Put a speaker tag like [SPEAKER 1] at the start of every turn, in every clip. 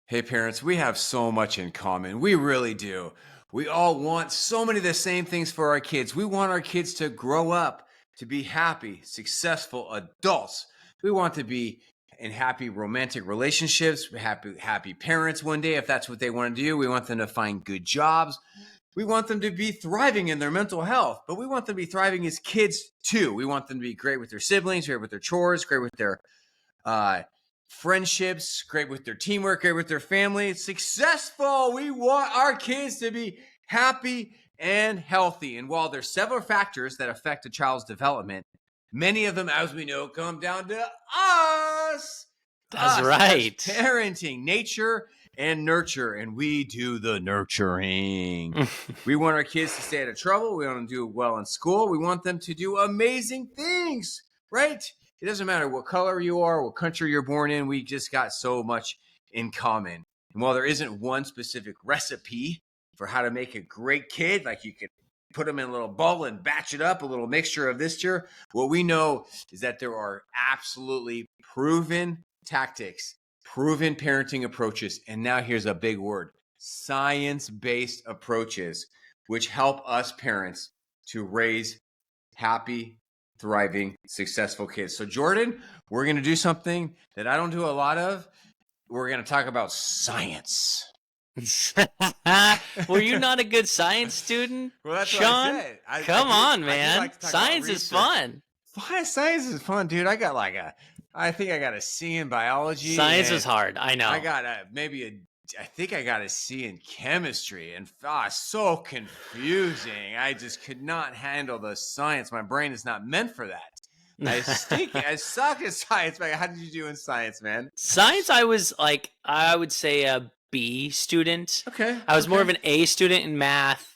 [SPEAKER 1] Hey parents, we have so much in common. We really do. We all want so many of the same things for our kids. We want our kids to grow up to be happy, successful adults. We want to be in happy romantic relationships, happy parents one day if that's what they want to do. We want them to find good jobs. We want them to be thriving in their mental health, but we want them to be thriving as kids too. We want them to be great with their siblings, great with their chores, great with their uh, friendships, great with their teamwork, great with their family, successful. We want our kids to be happy and healthy. And while there's several factors that affect a child's development, many of them, as we know, come down to us.
[SPEAKER 2] That's right.
[SPEAKER 1] As parenting, nature, and nurture. And we do the nurturing. We want our kids to stay out of trouble. We want them to do well in school. We want them to do amazing things, right? It doesn't matter what color you are, what country you're born in. We just got so much in common. And while there isn't one specific recipe for how to make a great kid, like you could put them in a little bowl and batch it up, a little mixture of this year, what we know is that there are absolutely proven tactics, proven parenting approaches. And now here's a big word, science-based approaches, which help us parents to raise happy, thriving, successful kids. So Jordan, we're going to do something that I don't do a lot of. We're going to talk about science.
[SPEAKER 2] Were you not a good science student,
[SPEAKER 1] Well, that's
[SPEAKER 2] Sean?
[SPEAKER 1] what I said.
[SPEAKER 2] Come on,
[SPEAKER 1] I
[SPEAKER 2] man.
[SPEAKER 1] do like to talk about
[SPEAKER 2] Science is
[SPEAKER 1] research.
[SPEAKER 2] fun.
[SPEAKER 1] Science is fun, dude. I think I got a C in biology.
[SPEAKER 2] Science is hard. I know.
[SPEAKER 1] I got I think I got a C in chemistry, and so confusing. I just could not handle the science. My brain is not meant for that. I suck at science. How did you do in science, man?
[SPEAKER 2] Science, I would say a B student.
[SPEAKER 1] Okay.
[SPEAKER 2] I was more of an A student in math.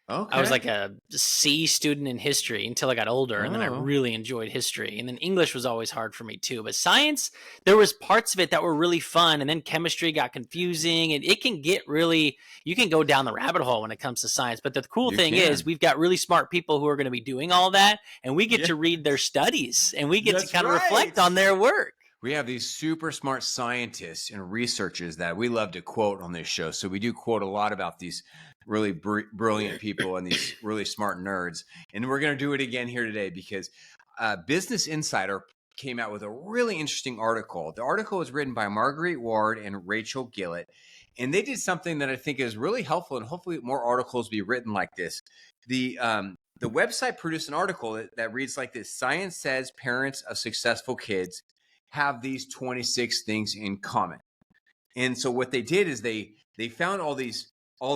[SPEAKER 1] Okay.
[SPEAKER 2] I was like a C student in history until I got older, and then I really enjoyed history. And then English was always hard for me too. But science, there was parts of it that were really fun, and then chemistry got confusing, and it can get really, you can go down the rabbit hole when it comes to science. But the cool thing is we've got really smart people who are going to be doing all that, and we get to read their studies, and we get to kind of reflect on their work.
[SPEAKER 1] We have these super smart scientists and researchers that we love to quote on this show. So we do quote a lot about these really brilliant people and these really smart nerds. And we're going to do it again here today because Business Insider came out with a really interesting article. The article was written by Marguerite Ward and Rachel Gillett. And they did something that I think is really helpful, and hopefully more articles be written like this. The website produced an article that reads like this: Science says parents of successful kids have these 26 things in common. And so what they did is they found all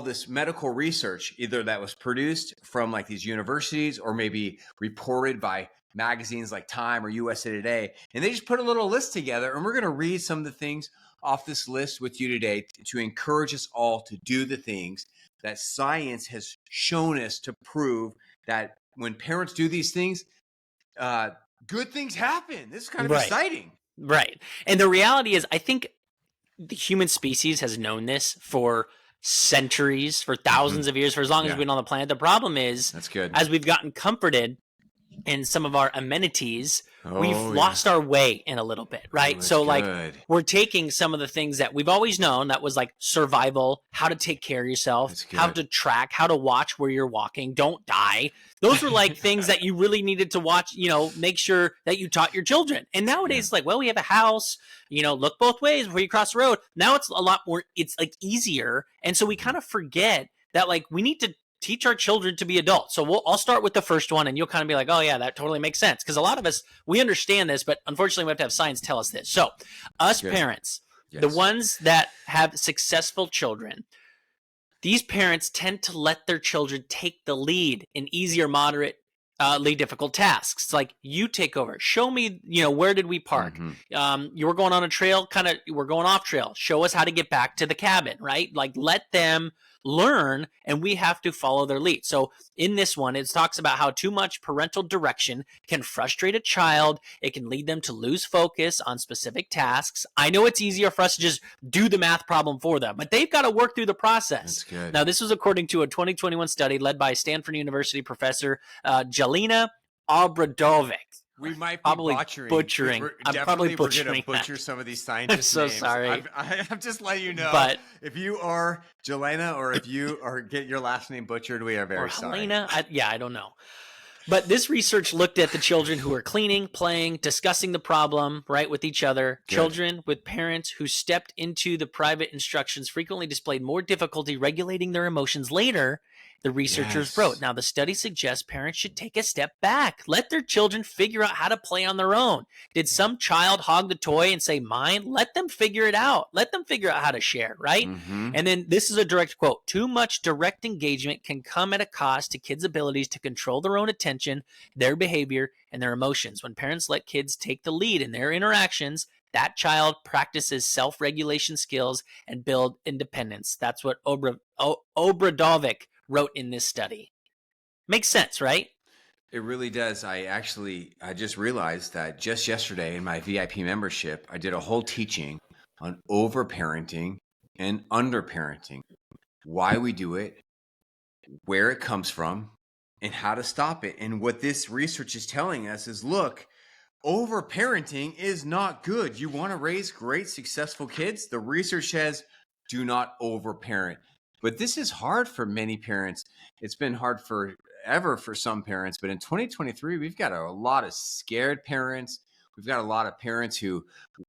[SPEAKER 1] this medical research, either that was produced from like these universities or maybe reported by magazines like Time or USA Today. And they just put a little list together, and we're going to read some of the things off this list with you today to encourage us all to do the things that science has shown us to prove that when parents do these things, good things happen. This is kind of exciting.
[SPEAKER 2] Right. And the reality is, I think the human species has known this for centuries, for thousands of years, for as long as we've been on the planet. The problem is,
[SPEAKER 1] that's good.
[SPEAKER 2] As we've gotten comforted in some of our amenities, we've lost our way in a little bit, right? So like we're taking some of the things that we've always known, that was like survival, how to take care of yourself, how to track, how to watch where you're walking, don't die. Those were like things that you really needed to watch, make sure that you taught your children. And nowadays, it's like, well, we have a house, look both ways before you cross the road. Now it's a lot more, it's like easier. And so we kind of forget that like we need to teach our children to be adults. So I'll start with the first one, and you'll kind of be like, oh yeah, that totally makes sense. Because a lot of us, we understand this, but unfortunately we have to have science tell us this. So us parents, the ones that have successful children, these parents tend to let their children take the lead in easier, moderately difficult tasks. It's like, you take over. Show me, where did we park? You were going on a trail, we're going off trail. Show us how to get back to the cabin, right? Like, let them learn, and we have to follow their lead. So in this one, it talks about how too much parental direction can frustrate a child. It can lead them to lose focus on specific tasks. I know it's easier for us to just do the math problem for them, but they've got to work through the process.
[SPEAKER 1] That's good.
[SPEAKER 2] Now, this was according to a 2021 study led by Stanford University professor Jelena Obradovic.
[SPEAKER 1] We might be
[SPEAKER 2] probably butchering.
[SPEAKER 1] I'm
[SPEAKER 2] probably
[SPEAKER 1] butchering. We're going to butcher
[SPEAKER 2] that.
[SPEAKER 1] some of these scientists'
[SPEAKER 2] I'm so
[SPEAKER 1] names.
[SPEAKER 2] sorry.
[SPEAKER 1] I'm just letting you know.
[SPEAKER 2] But
[SPEAKER 1] if you are Jelena or if you are get your last name butchered, we are very sorry.
[SPEAKER 2] Helena, I don't know. But this research looked at the children who were cleaning, playing, discussing the problem, right, with each other. Good. Children with parents who stepped into the private instructions frequently displayed more difficulty regulating their emotions later, the researchers wrote. Now, the study suggests parents should take a step back. Let their children figure out how to play on their own. Did some child hog the toy and say, mine? Let them figure it out. Let them figure out how to share, right? Mm-hmm. And then this is a direct quote. Too much direct engagement can come at a cost to kids' abilities to control their own attention, their behavior, and their emotions. When parents let kids take the lead in their interactions, that child practices self-regulation skills and build independence. That's what Obradovic wrote in this study. Makes sense, right?
[SPEAKER 1] It really does. I just realized that just yesterday in my VIP membership, I did a whole teaching on overparenting and underparenting, why we do it, where it comes from, and how to stop it. And what this research is telling us is, look, overparenting is not good. You want to raise great, successful kids? The research says do not overparent. But this is hard for many parents. It's been hard forever for some parents. But in 2023, we've got a lot of scared parents. We've got a lot of parents who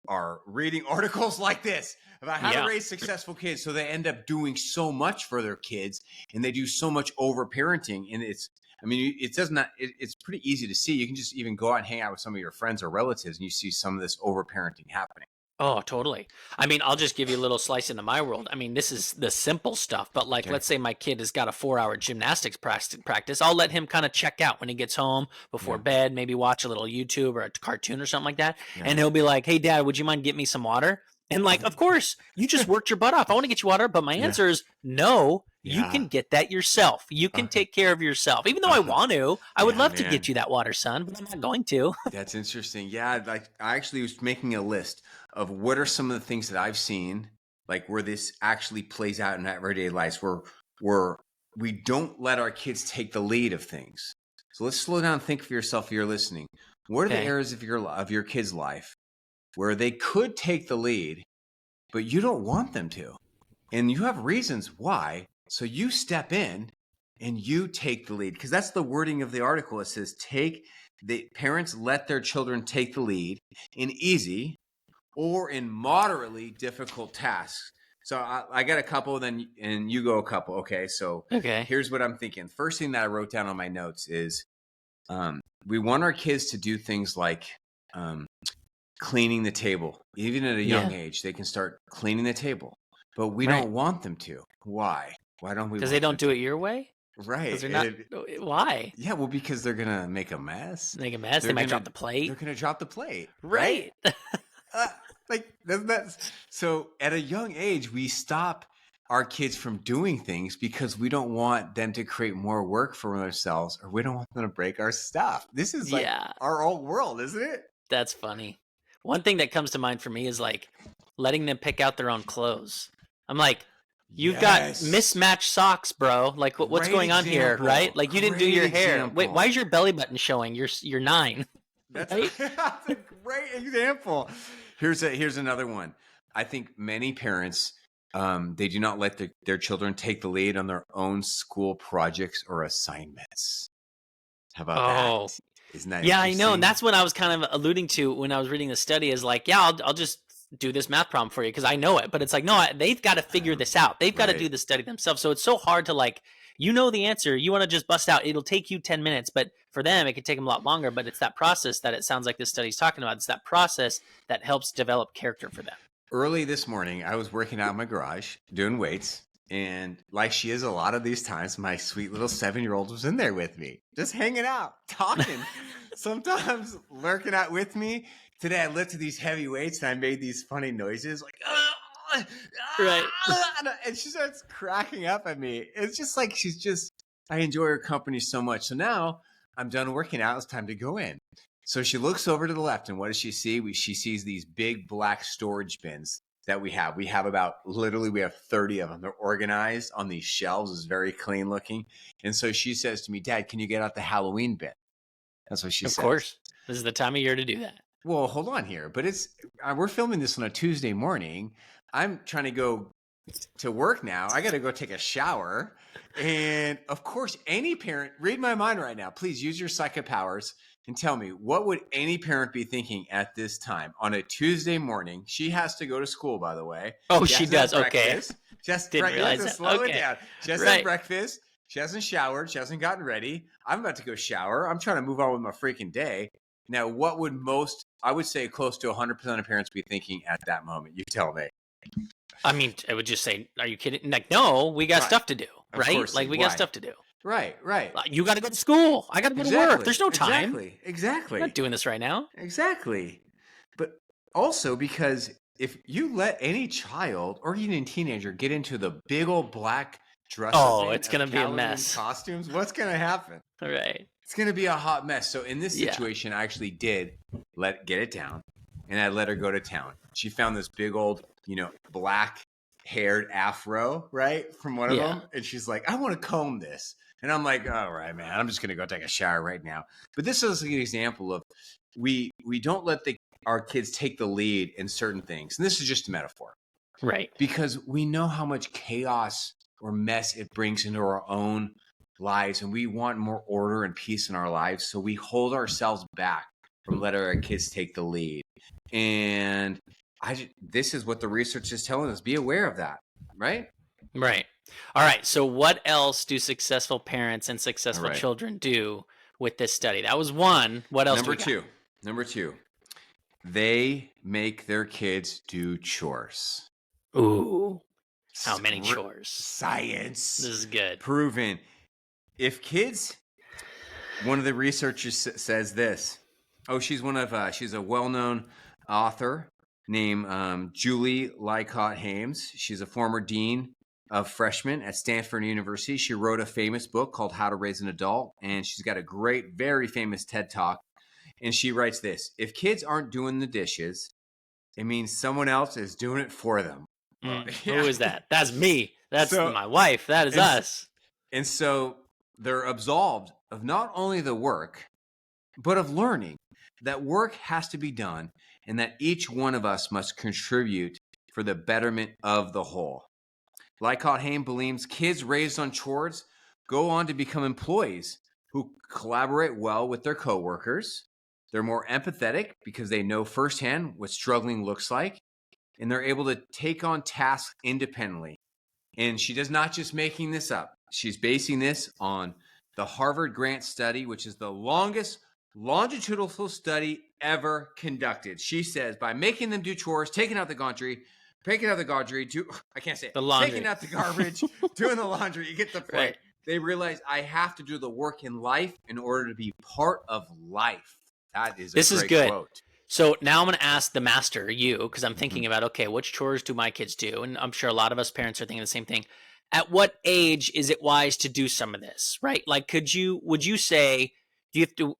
[SPEAKER 1] are reading articles like this about how to raise successful kids. So they end up doing so much for their kids and they do so much overparenting. And it's pretty easy to see. You can just even go out and hang out with some of your friends or relatives and you see some of this overparenting happening.
[SPEAKER 2] Oh, totally. I mean, I'll just give you a little slice into my world. I mean, this is the simple stuff, but like, let's say my kid has got a 4-hour gymnastics practice. I'll let him kind of check out when he gets home before bed, maybe watch a little YouTube or a cartoon or something like that. Yeah. And he'll be like, hey, Dad, would you mind getting me some water? And like, of course, you just worked your butt off. I want to get you water. But my answer is no, you can get that yourself. You can take care of yourself. Even though I want to, I would love to get you that water, son, but I'm not going to.
[SPEAKER 1] That's interesting. Yeah, like I actually was making a list of what are some of the things that I've seen, like where this actually plays out in everyday lives, where we don't let our kids take the lead of things. So let's slow down and think for yourself if you're listening. What are the areas of your kid's life where they could take the lead, but you don't want them to? And you have reasons why. So you step in and you take the lead, because that's the wording of the article. It says parents let their children take the lead in easy or in moderately difficult tasks. So I got a couple, and you go a couple. Okay, so here's what I'm thinking. First thing that I wrote down on my notes is we want our kids to do things like cleaning the table. Even at a young age, they can start cleaning the table. But we don't want them to. Why? Why don't we?
[SPEAKER 2] Because they don't do it your way?
[SPEAKER 1] Right.
[SPEAKER 2] Because they're not. Why?
[SPEAKER 1] Yeah, well, because they're going to make a mess.
[SPEAKER 2] They might drop the plate.
[SPEAKER 1] They're going to drop the plate.
[SPEAKER 2] Right.
[SPEAKER 1] So at a young age, we stop our kids from doing things because we don't want them to create more work for themselves, or we don't want them to break our stuff. This is like our old world, isn't it?
[SPEAKER 2] That's funny. One thing that comes to mind for me is like letting them pick out their own clothes. I'm like, you've got mismatched socks, bro. Like what's going on here, right? Like you didn't do your hair. Wait, why is your belly button showing? You're 9.
[SPEAKER 1] That's a great example. Here's another one. I think many parents, they do not let their children take the lead on their own school projects or assignments. How about that? Isn't that
[SPEAKER 2] I know. And that's what I was kind of alluding to when I was reading the study is like, I'll just do this math problem for you because I know it. But it's like, no, they've got to figure this out. They've got to do the study themselves. So it's so hard to like, you know the answer. You want to just bust out. It'll take you 10 minutes. But for them, it could take them a lot longer. But it's that process that it sounds like this study's talking about. It's that process that helps develop character for them.
[SPEAKER 1] Early this morning, I was working out in my garage doing weights. And like she is a lot of these times, my sweet little 7-year-old was in there with me, just hanging out, talking, sometimes lurking out with me. Today, I lifted these heavy weights and I made these funny noises like,
[SPEAKER 2] right.
[SPEAKER 1] And she starts cracking up at me. It's just like I enjoy her company so much. So now I'm done working out. It's time to go in. So she looks over to the left, and what does she see? She sees these big black storage bins that we have. We have 30 of them. They're organized on these shelves. It's very clean looking. And so she says to me, Dad, can you get out the Halloween bin? That's what she says.
[SPEAKER 2] Of course. This is the time of year to do that.
[SPEAKER 1] Well, hold on here, but we're filming this on a Tuesday morning. I'm trying to go to work now. I got to go take a shower. And of course, any parent, read my mind right now. Please use your psychic powers and tell me, what would any parent be thinking at this time on a Tuesday morning? She has to go to school, by the way.
[SPEAKER 2] Oh, she does. Okay.
[SPEAKER 1] Just
[SPEAKER 2] didn't realize that.
[SPEAKER 1] Slow
[SPEAKER 2] Okay.
[SPEAKER 1] it down. Just had breakfast. She hasn't showered. She hasn't gotten ready. I'm about to go shower. I'm trying to move on with my freaking day. Now, what would I would say close to 100% of parents be thinking at that moment? You tell me.
[SPEAKER 2] I mean, I would just say, are you kidding? Like, no, we got stuff to do, right? Like, we got stuff to do.
[SPEAKER 1] Right.
[SPEAKER 2] You got to go to school. I got to go to work. There's no time.
[SPEAKER 1] Exactly.
[SPEAKER 2] I'm not doing this right now.
[SPEAKER 1] Exactly. But also because if you let any child or even teenager get into the big old black dress,
[SPEAKER 2] it's going to be a mess.
[SPEAKER 1] Costumes, what's going to happen?
[SPEAKER 2] Right.
[SPEAKER 1] It's going to be a hot mess. So in this situation, I actually did get it down, and I let her go to town. She found this big old, black haired afro, right, from one of them. And she's like, I want to comb this. And I'm like, all right, man, I'm just going to go take a shower right now. But this is an example of we don't let our kids take the lead in certain things. And this is just a metaphor.
[SPEAKER 2] Right.
[SPEAKER 1] Because we know how much chaos or mess it brings into our own lives, and we want more order and peace in our lives. So we hold ourselves back from letting our kids take the lead. And this is what the research is telling us. Be aware of that, right?
[SPEAKER 2] Right. All right. So what else do successful parents and successful children do with this study? That was one. What else?
[SPEAKER 1] Number two, they make their kids do chores.
[SPEAKER 2] Ooh. How many chores?
[SPEAKER 1] Science.
[SPEAKER 2] This is good.
[SPEAKER 1] Proven. If kids, one of the researchers says this. Oh, she's a well-known author named Julie Lycott-Hames. She's a former dean of freshmen at Stanford University. She wrote a famous book called How to Raise an Adult, and she's got a great, very famous TED Talk. And she writes this: if kids aren't doing the dishes, it means someone else is doing it for them.
[SPEAKER 2] Who is that? That's me. That's my wife. That is us.
[SPEAKER 1] And so they're absolved of not only the work, but of learning that work has to be done and that each one of us must contribute for the betterment of the whole. Lycott-Hames believes kids raised on chores go on to become employees who collaborate well with their coworkers. They're more empathetic because they know firsthand what struggling looks like, and they're able to take on tasks independently. And she does not just making this up. She's basing this on the Harvard Grant study, which is the longest longitudinal study ever conducted. She says by making them do chores, taking out the laundry, taking out the garbage, taking out the garbage, doing the laundry, you get the point. Right. They realize I have to do the work in life in order to be part of life. That is a great quote.
[SPEAKER 2] So now I'm going to ask the master, you, because I'm thinking about, okay, which chores do my kids do? And I'm sure a lot of us parents are thinking the same thing. At what age is it wise to do some of this, right? Like, would you say, do you have to,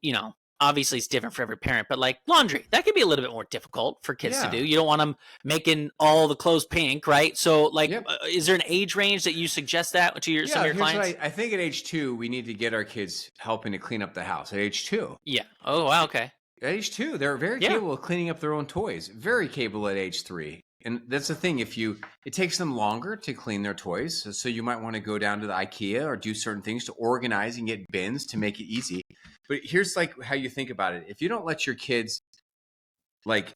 [SPEAKER 2] obviously it's different for every parent, but like laundry, that could be a little bit more difficult for kids to do. You don't want them making all the clothes pink, right? So like, is there an age range that you suggest that to some of your clients?
[SPEAKER 1] I think at age 2, we need to get our kids helping to clean up the house at age 2.
[SPEAKER 2] Yeah. Oh, wow. Okay.
[SPEAKER 1] At age 2, they're very capable of cleaning up their own toys. Very capable at age 3. And that's the thing. It takes them longer to clean their toys. So you might want to go down to the IKEA or do certain things to organize and get bins to make it easy. But here's like how you think about it. If you don't let your kids like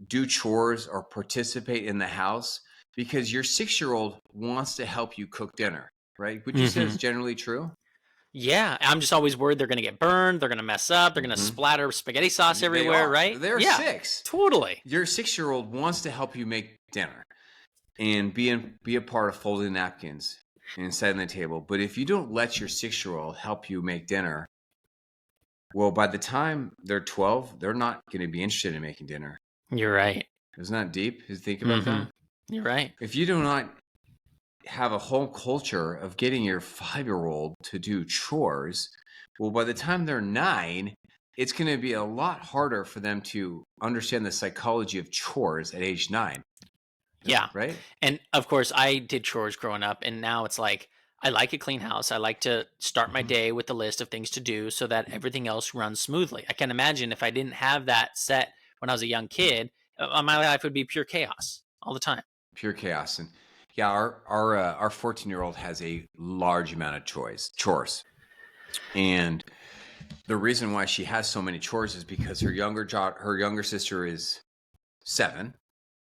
[SPEAKER 1] do chores or participate in the house because your 6-year-old wants to help you cook dinner, right? Would you say it's generally true?
[SPEAKER 2] Yeah, I'm just always worried they're going to get burned, they're going to mess up, they're going to splatter spaghetti sauce everywhere, right?
[SPEAKER 1] They're 6.
[SPEAKER 2] Totally.
[SPEAKER 1] Your 6-year-old wants to help you make dinner and be a part of folding napkins and setting the table. But if you don't let your 6-year-old help you make dinner, well, by the time they're 12, they're not going to be interested in making dinner.
[SPEAKER 2] You're right.
[SPEAKER 1] Isn't that deep? Think about that.
[SPEAKER 2] You're right.
[SPEAKER 1] If you do not have a whole culture of getting your 5-year-old to do chores, well, by the time they're 9, it's going to be a lot harder for them to understand the psychology of chores at age 9.
[SPEAKER 2] Yeah.
[SPEAKER 1] Right.
[SPEAKER 2] And of course, I did chores growing up, and now it's like I like a clean house. I like to start my
[SPEAKER 1] Mhm.
[SPEAKER 2] day with a list of things to do so that everything else runs smoothly. I can imagine if I didn't have that set when I was a young kid, my life would be pure chaos all the time.
[SPEAKER 1] Pure chaos. And yeah, our 14-year-old has a large amount of chores. And the reason why she has so many chores is because her younger sister is 7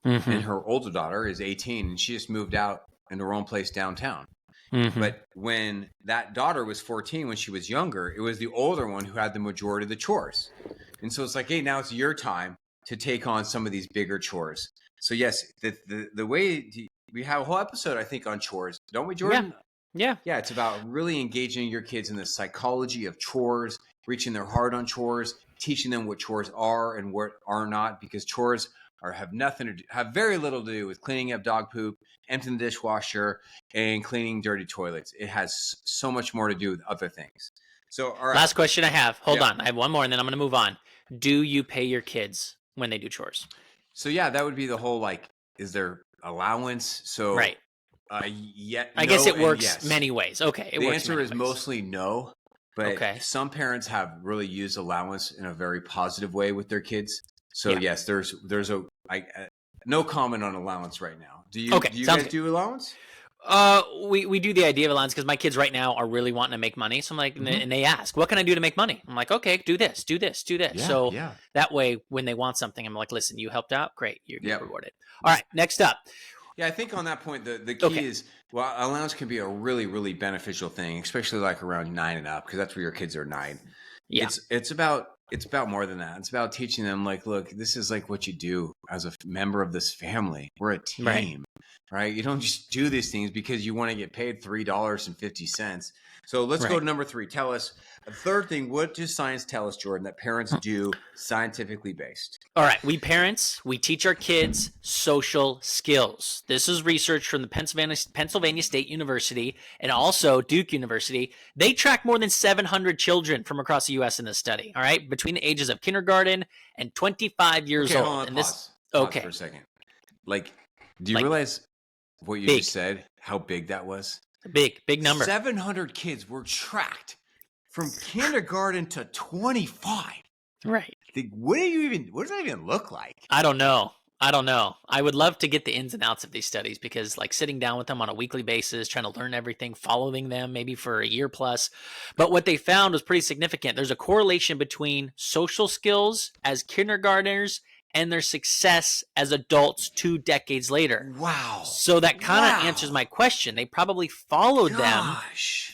[SPEAKER 2] Mm-hmm.
[SPEAKER 1] and her older daughter is 18, and she just moved out in her own place downtown.
[SPEAKER 2] Mm-hmm.
[SPEAKER 1] But when that daughter was 14, when she was younger, it was the older one who had the majority of the chores. And so it's like, hey, now it's your time to take on some of these bigger chores. So yes, the way we have a whole episode, I think, on chores, don't we,
[SPEAKER 2] Yeah.
[SPEAKER 1] Jordan?
[SPEAKER 2] Yeah.
[SPEAKER 1] Yeah, it's about really engaging your kids in the psychology of chores, reaching their heart on chores, teaching them what chores are and what are not, because chores have very little to do with cleaning up dog poop, emptying the dishwasher, and cleaning dirty toilets. It has so much more to do with other things. So, all right.
[SPEAKER 2] Last question I have. Hold
[SPEAKER 1] Yeah.
[SPEAKER 2] on. I have one more and then I'm going to move on. Do you pay your kids when they do chores?
[SPEAKER 1] So yeah, that would be the whole, like, is there allowance? So
[SPEAKER 2] Right.
[SPEAKER 1] yet
[SPEAKER 2] I guess
[SPEAKER 1] no
[SPEAKER 2] it
[SPEAKER 1] and
[SPEAKER 2] works
[SPEAKER 1] yes.
[SPEAKER 2] many ways. Okay. It
[SPEAKER 1] The
[SPEAKER 2] works
[SPEAKER 1] answer
[SPEAKER 2] many
[SPEAKER 1] is
[SPEAKER 2] ways.
[SPEAKER 1] mostly no, but
[SPEAKER 2] Okay.
[SPEAKER 1] some parents have really used allowance in a very positive way with their kids. So
[SPEAKER 2] Yeah.
[SPEAKER 1] yes, there's no comment on allowance right now. Do you
[SPEAKER 2] Okay.
[SPEAKER 1] do you
[SPEAKER 2] Sounds
[SPEAKER 1] guys
[SPEAKER 2] good.
[SPEAKER 1] do allowance?
[SPEAKER 2] We do the idea of allowance because my kids right now are really wanting to make money. So I'm like,
[SPEAKER 1] Mm-hmm.
[SPEAKER 2] and they ask, what can I do to make money? I'm like, okay, do this, do this, do this.
[SPEAKER 1] Yeah,
[SPEAKER 2] So
[SPEAKER 1] yeah.
[SPEAKER 2] that way, when they want something, I'm like, listen, you helped out, great, you get
[SPEAKER 1] Yep.
[SPEAKER 2] rewarded. All right, next up.
[SPEAKER 1] Yeah, I think on that point, the key
[SPEAKER 2] Okay.
[SPEAKER 1] is, well, allowance can be a really, really beneficial thing, especially like around 9 and up, because that's where your kids are 9.
[SPEAKER 2] Yeah.
[SPEAKER 1] It's about more than that. It's about teaching them, like, look, this is like what you do as a member of this family. We're a
[SPEAKER 2] Right.
[SPEAKER 1] team, right? You don't just do these things because you want to get paid $3.50. So let's go
[SPEAKER 2] Right.
[SPEAKER 1] to number 3. Tell us a third thing. What does science tell us, Jordan, that parents do scientifically based?
[SPEAKER 2] All right, we parents, we teach our kids social skills. This is research from the Pennsylvania State University and also Duke University. They track more than 700 children from across the U.S. in this study, all right, between the ages of kindergarten and 25 years
[SPEAKER 1] Okay, hold
[SPEAKER 2] old.
[SPEAKER 1] on,
[SPEAKER 2] And this,
[SPEAKER 1] pause for
[SPEAKER 2] okay,
[SPEAKER 1] a second. Like, do you
[SPEAKER 2] like
[SPEAKER 1] realize what you
[SPEAKER 2] big,
[SPEAKER 1] just said? How big that was?
[SPEAKER 2] big number.
[SPEAKER 1] 700 kids were tracked from kindergarten to 25.
[SPEAKER 2] Right.
[SPEAKER 1] What does that even look like?
[SPEAKER 2] I don't know. I would love to get the ins and outs of these studies because, like, sitting down with them on a weekly basis, trying to learn everything, following them maybe for a year plus. But what they found was pretty significant. There's a correlation between social skills as kindergartners and their success as adults 2 decades later.
[SPEAKER 1] Wow.
[SPEAKER 2] So that kind of answers my question. They probably followed them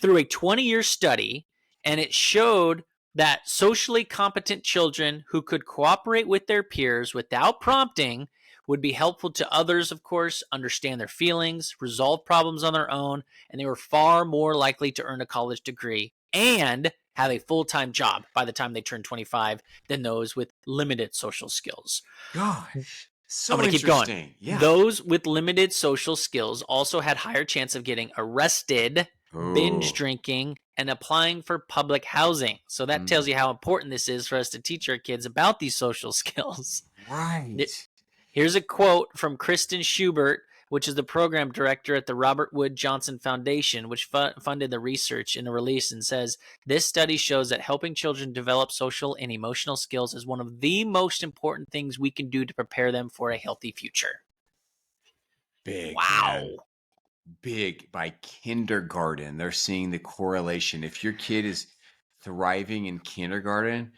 [SPEAKER 2] through a 20-year study, and it showed that socially competent children who could cooperate with their peers without prompting would be helpful to others, of course, understand their feelings, resolve problems on their own, and they were far more likely to earn a college degree and have a full-time job by the time they turned 25 than those with limited social skills.
[SPEAKER 1] Gosh. So
[SPEAKER 2] I'm going to keep
[SPEAKER 1] interesting.
[SPEAKER 2] going.
[SPEAKER 1] Yeah.
[SPEAKER 2] Those with limited social skills also had higher chance of getting arrested, binge drinking, and applying for public housing. So that tells you how important this is for us to teach our kids about these social skills.
[SPEAKER 1] Right.
[SPEAKER 2] Here's a quote from Kristen Schubert, which is the program director at the Robert Wood Johnson Foundation, which funded the research in a release, and says, this study shows that helping children develop social and emotional skills is one of the most important things we can do to prepare them for a healthy future.
[SPEAKER 1] Big.
[SPEAKER 2] Wow.
[SPEAKER 1] Man. Big. By kindergarten, they're seeing the correlation. If your kid is thriving in kindergarten,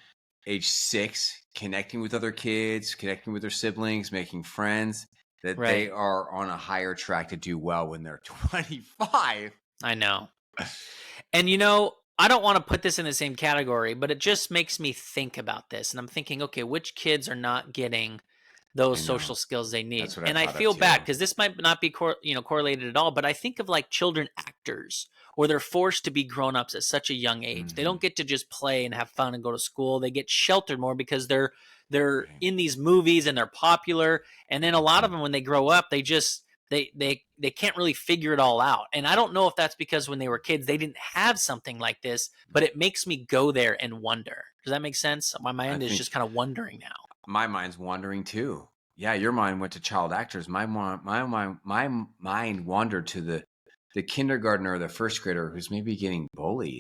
[SPEAKER 1] age 6, connecting with other kids, connecting with their siblings, making friends, that they are on a higher track to do well when they're 25.
[SPEAKER 2] I know. And I don't want to put this in the same category, but it just makes me think about this. And I'm thinking, okay, which kids are not getting those social skills they need?
[SPEAKER 1] That's what
[SPEAKER 2] and I feel bad because this might not be correlated at all, but I think of like children actors, or they're forced to be grown-ups at such a young age. They don't get to just play and have fun and go to school. They get sheltered more because they're in these movies and they're popular. And then a lot of them, when they grow up, they just they can't really figure it all out. And I don't know if that's because when they were kids they didn't have something like this, but it makes me go there and wonder. Does that make sense? My mind is just kind of wondering now.
[SPEAKER 1] My mind's wandering too. Yeah, your mind went to child actors. My mind wandered to the the kindergartner or the first grader who's maybe getting bullied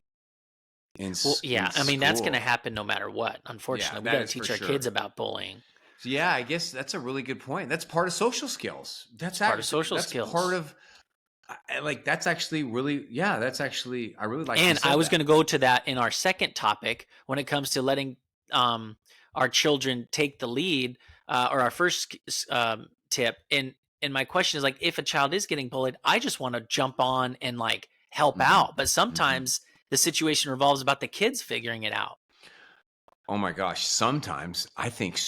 [SPEAKER 2] Well, yeah, I mean, that's going to
[SPEAKER 1] school.
[SPEAKER 2] happen no matter what. Unfortunately, we got to teach our kids about bullying.
[SPEAKER 1] So yeah, I guess that's a really good point. That's part of social skills. That's part of social skills. Part of like that's actually really I really like.
[SPEAKER 2] And I was going to go to that in our second topic when it comes to letting our children take the lead, or our first tip. And my question is, like, if a child is getting bullied, I just want to jump on and like help out. But sometimes the situation revolves about the kids figuring it out.
[SPEAKER 1] Oh my gosh, sometimes I think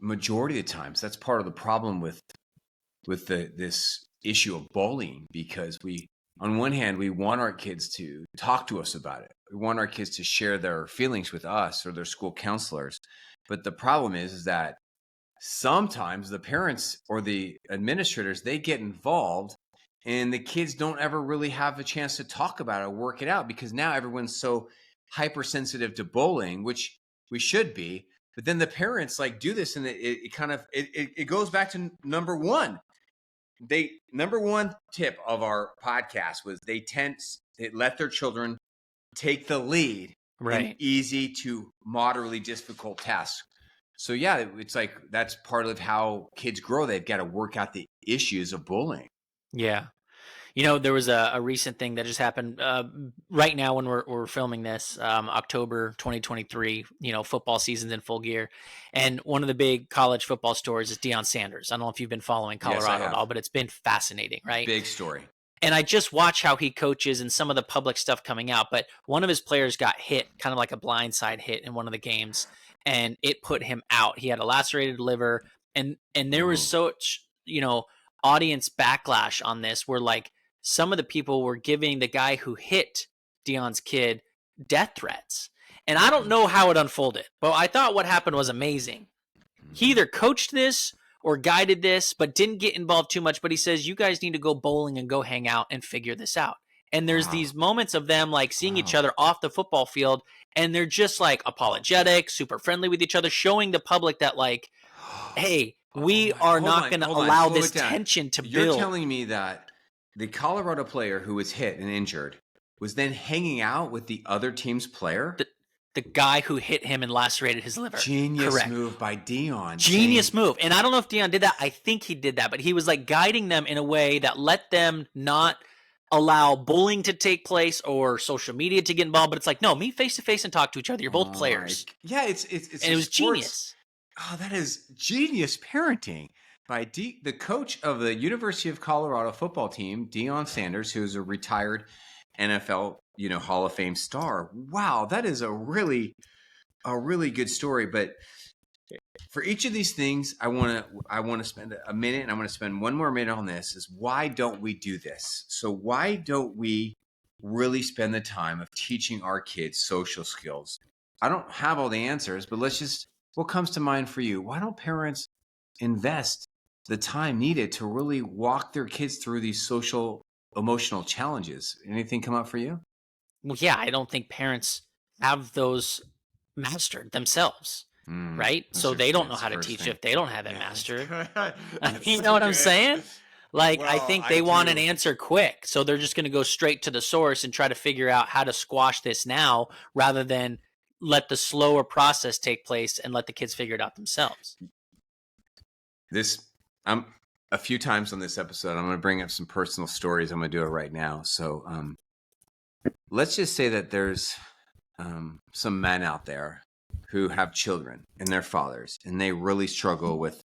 [SPEAKER 1] majority of the times that's part of the problem with this issue of bullying, because on one hand, we want our kids to talk to us about it. We want our kids to share their feelings with us or their school counselors. But the problem is that sometimes the parents or the administrators, they get involved and the kids don't ever really have a chance to talk about it or work it out, because now everyone's so hypersensitive to bullying, which we should be. But then the parents like do this, and it goes back to number one. Number one tip of our podcast was they let their children take the lead in easy to moderately difficult tasks. So yeah, it's like that's part of how kids grow. They've got to work out the issues of bullying.
[SPEAKER 2] Yeah. You know, there was a recent thing that just happened right now when we're filming this, October 2023, football season's in full gear. And one of the big college football stories is Deion Sanders. I don't know if you've been following Colorado at all, but it's been fascinating, right?
[SPEAKER 1] Big story.
[SPEAKER 2] And I just watch how he coaches and some of the public stuff coming out. But one of his players got hit, kind of like a blindside hit in one of the games, and it put him out. He had a lacerated liver, and there was such, audience backlash on this, where like some of the people were giving the guy who hit Deion's kid death threats. And I don't know how it unfolded, but I thought what happened was amazing. He either coached this or guided this, but didn't get involved too much. But he says, you guys need to go bowling and go hang out and figure this out. And there's these moments of them like seeing each other off the football field, and they're just like apologetic, super friendly with each other, showing the public that like, hey, we are not going to allow this tension to build.
[SPEAKER 1] You're telling me that the Colorado player who was hit and injured was then hanging out with the other team's player?
[SPEAKER 2] The guy who hit him and lacerated his liver.
[SPEAKER 1] Genius move by Deion.
[SPEAKER 2] Genius move. And I don't know if Deion did that. I think he did that. But he was like guiding them in a way that let them not allow bullying to take place or social media to get involved. But it's like, no, meet face to face and talk to each other. You're both players.
[SPEAKER 1] Yeah, it's
[SPEAKER 2] and it was genius.
[SPEAKER 1] Oh, that is genius parenting by the coach of the University of Colorado football team, Deion Sanders, who is a retired NFL, Hall of Fame star. Wow, that is a really good story. But for each of these things, I want to spend a minute, and I want to spend one more minute on this. Is why don't we do this? So why don't we really spend the time of teaching our kids social skills? I don't have all the answers, but what comes to mind for you? Why don't parents invest the time needed to really walk their kids through these social, emotional challenges? Anything come up for you?
[SPEAKER 2] Well, yeah, I don't think parents have those mastered themselves, right? So they don't know how to teach if they don't have it mastered. You know what I'm saying? Like, well, I think they want an answer quick. So they're just going to go straight to the source and try to figure out how to squash this now, rather than let the slower process take place and let the kids figure it out themselves.
[SPEAKER 1] A few times on this episode, I'm going to bring up some personal stories. I'm going to do it right now. So let's just say that there's some men out there who have children and their fathers, and they really struggle with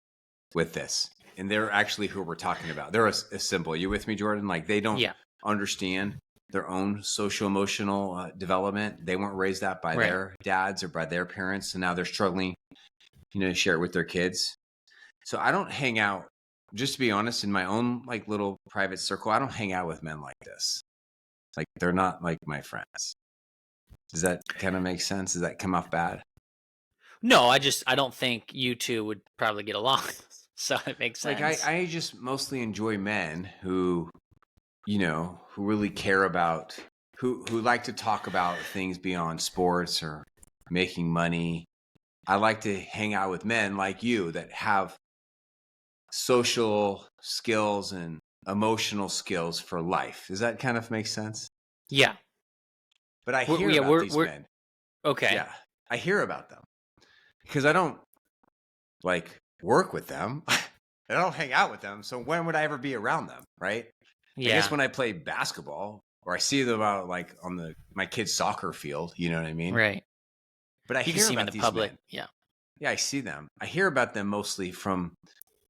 [SPEAKER 1] this. And they're actually who we're talking about. They're a symbol. You with me, Jordan? Like they don't understand their own social emotional development. They weren't raised that by their dads or by their parents, and now they're struggling, to share it with their kids. So I don't hang out, just to be honest, in my own like little private circle. I don't hang out with men like this. Like they're not like my friends. Does that kind of make sense? Does that come off bad?
[SPEAKER 2] No, I don't think you two would probably get along. So it makes sense.
[SPEAKER 1] Like I just mostly enjoy men who really care about, who like to talk about things beyond sports or making money. I like to hang out with men like you that have social skills and emotional skills for life. Does that kind of make sense?
[SPEAKER 2] Yeah.
[SPEAKER 1] But I hear about these men.
[SPEAKER 2] Okay.
[SPEAKER 1] Yeah, I hear about them because I don't like work with them. I don't hang out with them. So when would I ever be around them, right?
[SPEAKER 2] Yeah.
[SPEAKER 1] I guess when I play basketball or I see them out like on my kid's soccer field, you know what I mean?
[SPEAKER 2] Right.
[SPEAKER 1] But I hear about these
[SPEAKER 2] public.
[SPEAKER 1] men.
[SPEAKER 2] Yeah.
[SPEAKER 1] Yeah, I see them. I hear about them mostly from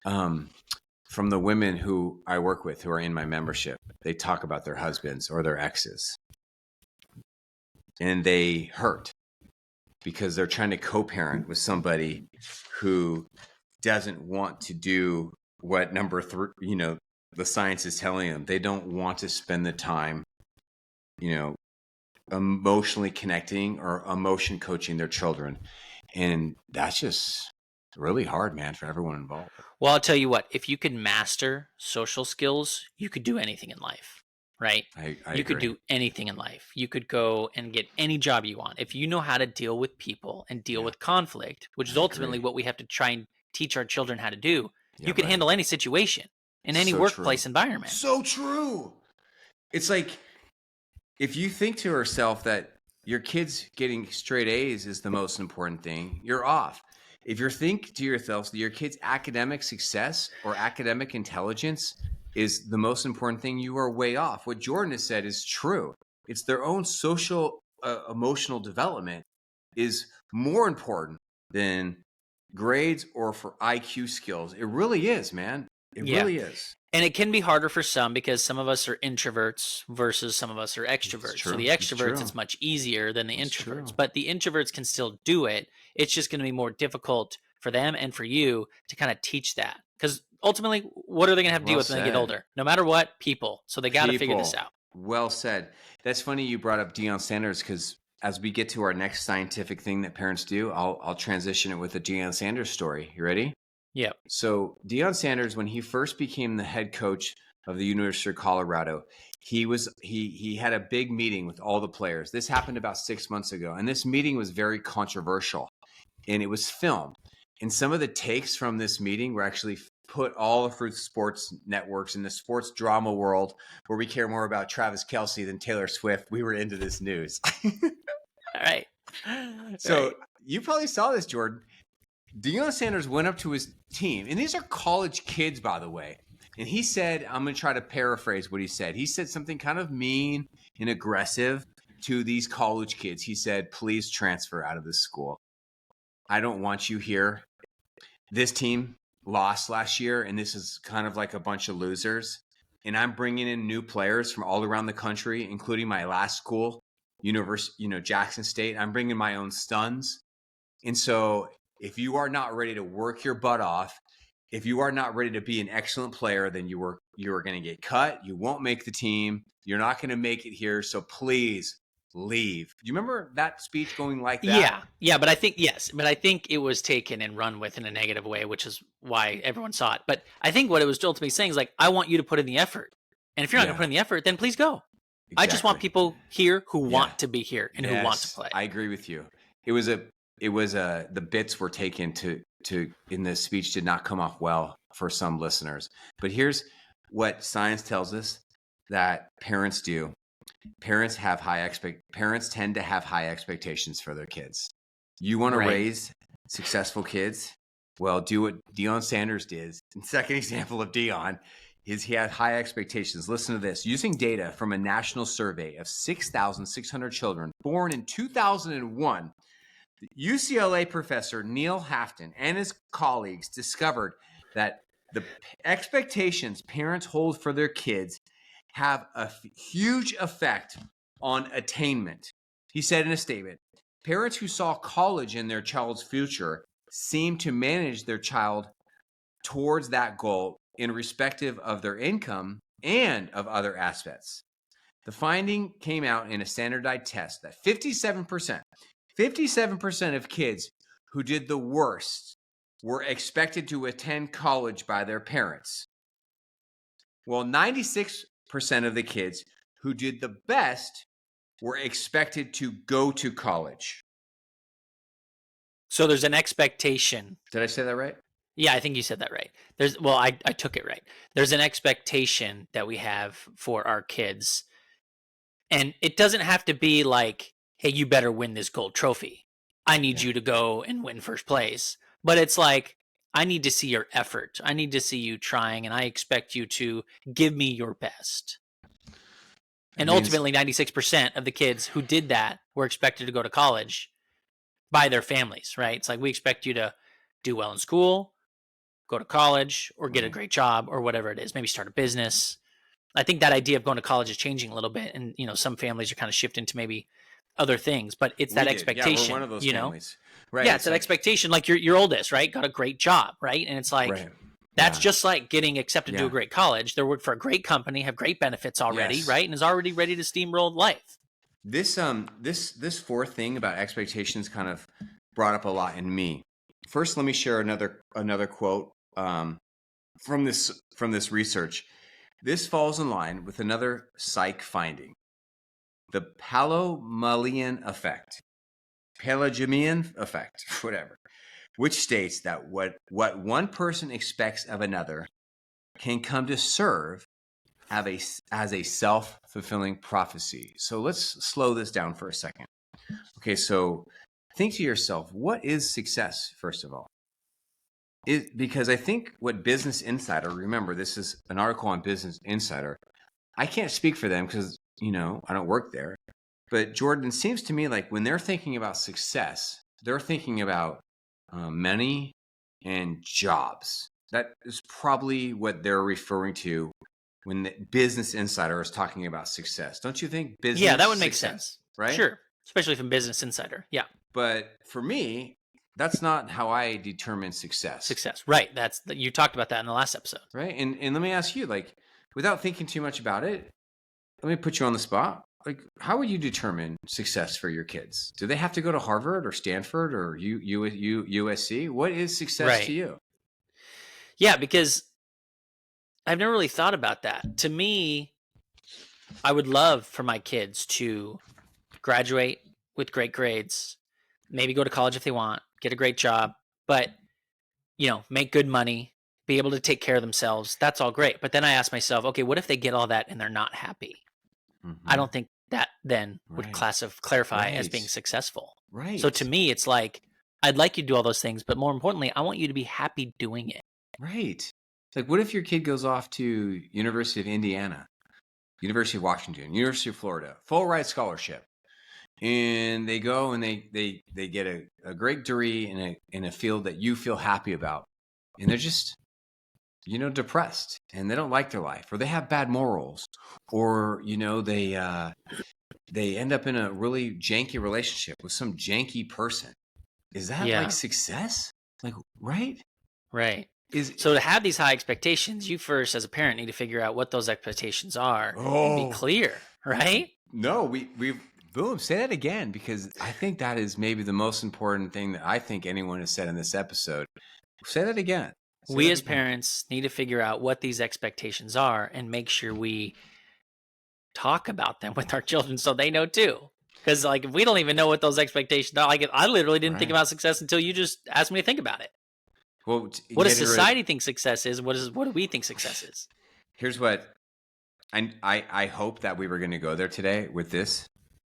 [SPEAKER 1] the women who I work with who are in my membership. They talk about their husbands or their exes. And they hurt because they're trying to co-parent with somebody who doesn't want to do what the science is telling them. They don't want to spend the time, emotionally connecting or emotion coaching their children. And that's just really hard, man, for everyone involved.
[SPEAKER 2] Well, I'll tell you what, if you could master social skills, you could do anything in life, right?
[SPEAKER 1] I
[SPEAKER 2] you could
[SPEAKER 1] agree.
[SPEAKER 2] do anything in life. You could go and get any job you want. If you know how to deal with people and deal with conflict, which is ultimately what we have to try and teach our children how to do, you can handle any situation in any workplace environment.
[SPEAKER 1] So true. It's like if you think to yourself that your kids getting straight A's is the most important thing, you're off. If you think to yourself that your kids' academic success or academic intelligence is the most important thing, you are way off. What Jordan has said is true. It's their own social, emotional development is more important than grades or for IQ skills. It really is, man. It really is.
[SPEAKER 2] And it can be harder for some because some of us are introverts versus some of us are extroverts. So the extroverts, it's much easier than the introverts. But the introverts can still do it. It's just going to be more difficult for them and for you to kind of teach that. Because ultimately, what are they going to have to deal with when they get older? No matter what, people. So they got to figure this out.
[SPEAKER 1] Well said. That's funny you brought up Deion Sanders because as we get to our next scientific thing that parents do, I'll transition it with a Deion Sanders story. You ready?
[SPEAKER 2] Yeah.
[SPEAKER 1] So Deion Sanders, when he first became the head coach of the University of Colorado, he had a big meeting with all the players. This happened about 6 months ago, and this meeting was very controversial, and it was filmed. And some of the takes from this meeting were actually put all through sports networks in the sports drama world, where we care more about Travis Kelce than Taylor Swift. We were into this news.
[SPEAKER 2] All right.
[SPEAKER 1] So you probably saw this, Jordan. Deion Sanders went up to his team, and these are college kids, by the way. And he said, I'm going to try to paraphrase what he said. He said something kind of mean and aggressive to these college kids. He said, please transfer out of this school. I don't want you here. This team lost last year, and this is kind of like a bunch of losers. And I'm bringing in new players from all around the country, including my last school, Jackson State. I'm bringing my own sons. And so if you are not ready to work your butt off, if you are not ready to be an excellent player, then you are going to get cut. You won't make the team. You're not going to make it here. So please leave. Do you remember that speech going like that?
[SPEAKER 2] Yeah. But I think it was taken and run with in a negative way, which is why everyone saw it. But I think what it was ultimately saying is like, I want you to put in the effort. And if you're not going to put in the effort, then please go. Exactly. I just want people here who want to be here and who want to play.
[SPEAKER 1] I agree with you. It was the bits were taken to in the speech did not come off well for some listeners. But here's what science tells us that parents do. Parents tend to have high expectations for their kids. You want to raise successful kids? Well, do what Deion Sanders did. And second example of Deion is he had high expectations. Listen to this. Using data from a national survey of 6,600 children born in 2001, UCLA professor Neil Hafton and his colleagues discovered that the expectations parents hold for their kids have a huge effect on attainment. He said in a statement, parents who saw college in their child's future seem to manage their child towards that goal in respective of their income and of other aspects. The finding came out in a standardized test that 57% of kids who did the worst were expected to attend college by their parents. Well, 96% of the kids who did the best were expected to go to college.
[SPEAKER 2] So there's an expectation.
[SPEAKER 1] Did I say that right?
[SPEAKER 2] Yeah, I think you said that right. I took it right. There's an expectation that we have for our kids. And it doesn't have to be like, hey, you better win this gold trophy. I need you to go and win first place. But it's like, I need to see your effort. I need to see you trying, and I expect you to give me your best. And ultimately, 96% of the kids who did that were expected to go to college by their families, right? It's like, we expect you to do well in school, go to college, or get a great job, or whatever it is. Maybe start a business. I think that idea of going to college is changing a little bit, and some families are kind of shifting to maybe other things. But it's that expectation.
[SPEAKER 1] Yeah, we're one of those families, right?
[SPEAKER 2] Yeah, it's that expectation. Like your oldest, right, got a great job, right, and it's like that's just like getting accepted to a great college. They work for a great company, have great benefits already, right, and is already ready to steamroll life.
[SPEAKER 1] This fourth thing about expectations kind of brought up a lot in me. First, let me share another quote from this research. This falls in line with another psych finding, the Palomalian effect, whatever, which states that what one person expects of another can come to serve as a self-fulfilling prophecy. So let's slow this down for a second. Okay, so think to yourself, what is success, first of all? Because I think what Business Insider, remember, this is an article on Business Insider. I can't speak for them because, I don't work there. But Jordan, it seems to me like when they're thinking about success, they're thinking about money and jobs. That is probably what they're referring to when the Business Insider is talking about success. Don't you think?
[SPEAKER 2] Yeah, that would make sense.
[SPEAKER 1] Right?
[SPEAKER 2] Sure. Especially from Business Insider. Yeah.
[SPEAKER 1] But for me, that's not how I determine success.
[SPEAKER 2] Success. Right. You talked about that in the last episode.
[SPEAKER 1] Right. And let me ask you, like, without thinking too much about it, let me put you on the spot. Like, how would you determine success for your kids? Do they have to go to Harvard or Stanford or USC? What is success to you?
[SPEAKER 2] Yeah, because I've never really thought about that. To me, I would love for my kids to graduate with great grades, maybe go to college if they want, get a great job, but make good money, be able to take care of themselves. That's all great. But then I ask myself, okay, what if they get all that and they're not happy? Mm-hmm. I don't think that then would clarify as being successful. Right. So to me, it's like, I'd like you to do all those things, but more importantly, I want you to be happy doing it.
[SPEAKER 1] Right. It's like, what if your kid goes off to University of Indiana, University of Washington, University of Florida, full ride scholarship, and they go and they get a great degree in a field that you feel happy about, and they're just depressed, and they don't like their life, or they have bad morals, or they end up in a really janky relationship with some janky person. Is that like success? Like, right?
[SPEAKER 2] Right. So to have these high expectations, you first, as a parent, need to figure out what those expectations are and be clear, right?
[SPEAKER 1] No, we boom, say that again, because I think that is maybe the most important thing that I think anyone has said in this episode. Say that again.
[SPEAKER 2] We as parents need to figure out what these expectations are and make sure we talk about them with our children so they know too. Because like, if we don't even know what those expectations are, like I literally didn't think about success until you just asked me to think about it.
[SPEAKER 1] Well,
[SPEAKER 2] what does society think success is? What do we think success is?
[SPEAKER 1] Here's what I hope that we were going to go there today with this,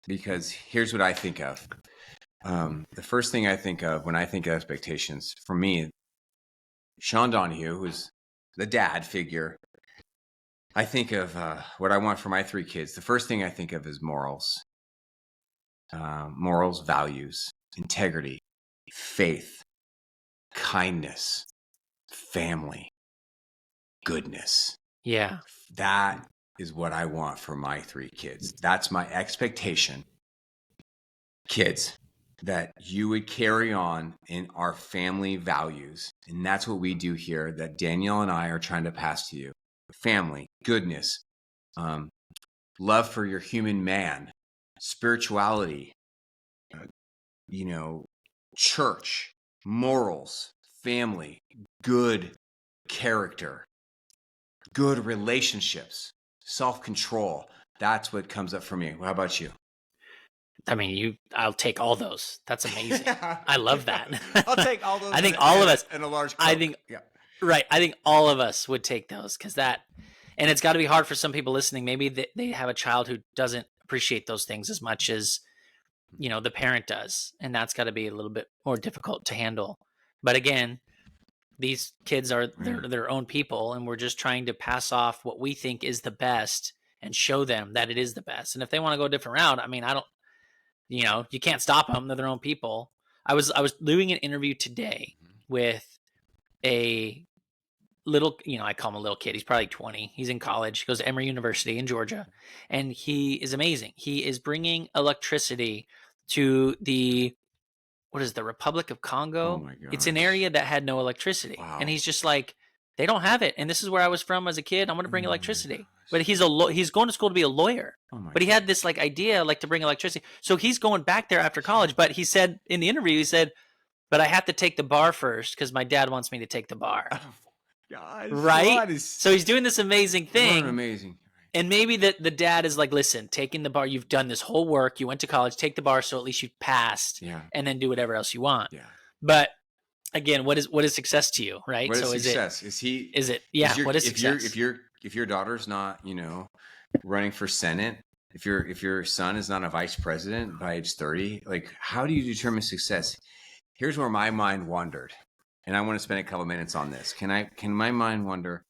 [SPEAKER 1] because here's what I think of. The first thing I think of when I think of expectations, for me, Sean Donohue, who's the dad figure, I think of what I want for my three kids. The first thing I think of is morals. Morals, values, integrity, faith, kindness, family, goodness.
[SPEAKER 2] Yeah.
[SPEAKER 1] That is what I want for my three kids. That's my expectation. Kids, that you would carry on in our family values. And that's what we do here, that Danielle and I are trying to pass to you. Family, goodness, love for your human man, spirituality, church, morals, family, good character, good relationships, self-control. That's what comes up for me. How about you?
[SPEAKER 2] I mean, I'll take all those. That's amazing. I love that.
[SPEAKER 1] I'll take all those.
[SPEAKER 2] I think all of us
[SPEAKER 1] and a large Coke.
[SPEAKER 2] I think right. I think all of us would take those because and it's got to be hard for some people listening. Maybe they have a child who doesn't appreciate those things as much as, the parent does. And that's got to be a little bit more difficult to handle. But again, these kids are their own people, and we're just trying to pass off what we think is the best and show them that it is the best. And if they want to go a different route, I mean, I don't, you can't stop them. They're their own people. I was doing an interview today with a little, I call him a little kid. He's probably 20. He's in college. He goes to Emory University in Georgia, and he is amazing. He is bringing electricity to the Republic of Congo.
[SPEAKER 1] Oh my gosh.
[SPEAKER 2] It's an area that had no electricity.
[SPEAKER 1] Wow.
[SPEAKER 2] And he's just like, they don't have it. And this is where I was from as a kid. I'm going to bring electricity. But he's going to school to be a lawyer. But he had this idea to bring electricity. So he's going back there after college. But he said in the interview, but I have to take the bar first because my dad wants me to take the bar.
[SPEAKER 1] Oh, gosh.
[SPEAKER 2] Right? So he's doing this amazing thing.
[SPEAKER 1] Amazing.
[SPEAKER 2] And maybe the dad is like, listen, taking the bar, you've done this whole work. You went to college, take the bar so at least you've passed and then do whatever else you want.
[SPEAKER 1] Yeah.
[SPEAKER 2] But again, what is success to you, right?
[SPEAKER 1] What is
[SPEAKER 2] so
[SPEAKER 1] success?
[SPEAKER 2] What is success?
[SPEAKER 1] If your daughter's not, running for Senate, if your son is not a vice president by age 30, how do you determine success? Here's where my mind wandered. And I want to spend a couple minutes on this. Can my mind wander?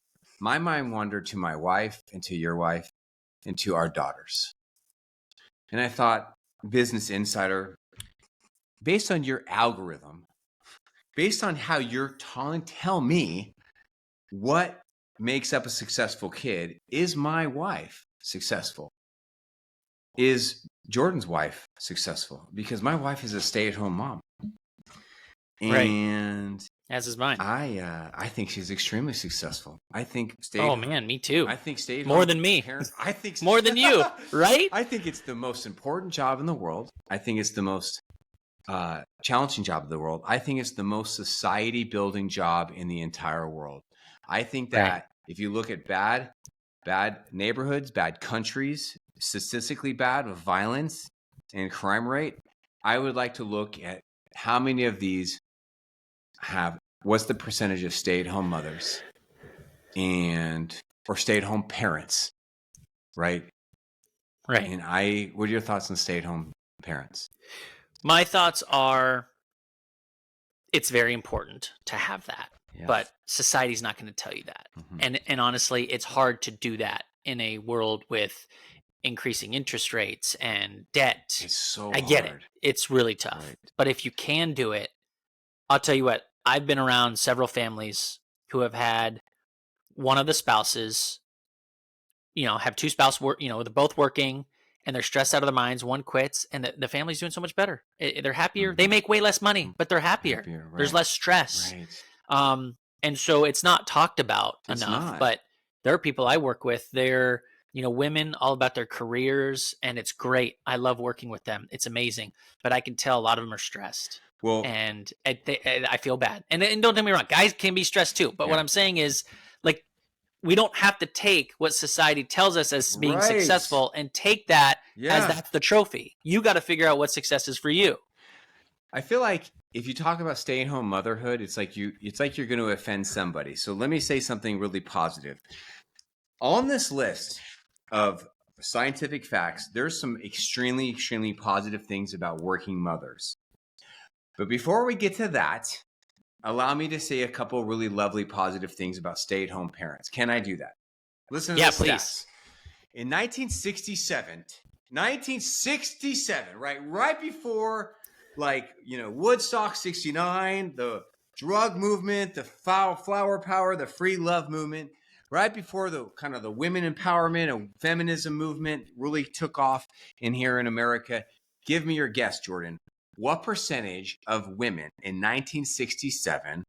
[SPEAKER 1] My mind wandered to my wife and to your wife and to our daughters. And I thought, Business Insider, based on your algorithm, based on how you're tell me what makes up a successful kid, is my wife successful? Is Jordan's wife successful? Because my wife is a stay-at-home mom. And
[SPEAKER 2] as is mine.
[SPEAKER 1] I think she's extremely successful. I think
[SPEAKER 2] oh man, me too.
[SPEAKER 1] I think
[SPEAKER 2] more than me.
[SPEAKER 1] Parents, I think
[SPEAKER 2] more than you, right?
[SPEAKER 1] I think it's the most important job in the world. I think it's the most challenging job in the world. I think it's the most society building job in the entire world. I think that if you look at bad neighborhoods, bad countries, statistically bad with violence and crime rate, I would like to look at how many of these what's the percentage of stay-at-home mothers or stay-at-home parents, right?
[SPEAKER 2] Right.
[SPEAKER 1] And what are your thoughts on stay-at-home parents?
[SPEAKER 2] My thoughts are, it's very important to have that, but society's not going to tell you that. Mm-hmm. And honestly, it's hard to do that in a world with increasing interest rates and debt.
[SPEAKER 1] It's so
[SPEAKER 2] I get it. It's really tough. Right. But if you can do it, I'll tell you what, I've been around several families who have had one of the spouses, have two spouses work, they're both working and they're stressed out of their minds. One quits and the family's doing so much better. They're happier. Mm-hmm. They make way less money, but they're happier. Right. There's less stress. Right. And so it's not talked about enough, but there are people I work with, they're, women all about their careers, and it's great. I love working with them. It's amazing. But I can tell a lot of them are stressed. Well, and I feel bad. And don't get me wrong, guys can be stressed too. But what I'm saying is, we don't have to take what society tells us as being successful and take that as that's the trophy. You got to figure out what success is for you.
[SPEAKER 1] I feel like if you talk about stay-at-home motherhood, it's like you're going to offend somebody. So let me say something really positive. On this list of scientific facts, there's some extremely, extremely positive things about working mothers. But before we get to that, allow me to say a couple really lovely positive things about stay-at-home parents. Can I do that? Listen to the
[SPEAKER 2] please.
[SPEAKER 1] Stats. In 1967, right before Woodstock 69, the drug movement, the flower power, the free love movement, right before the kind of the women empowerment and feminism movement really took off in here in America. Give me your guess, Jordan. What percentage of women in 1967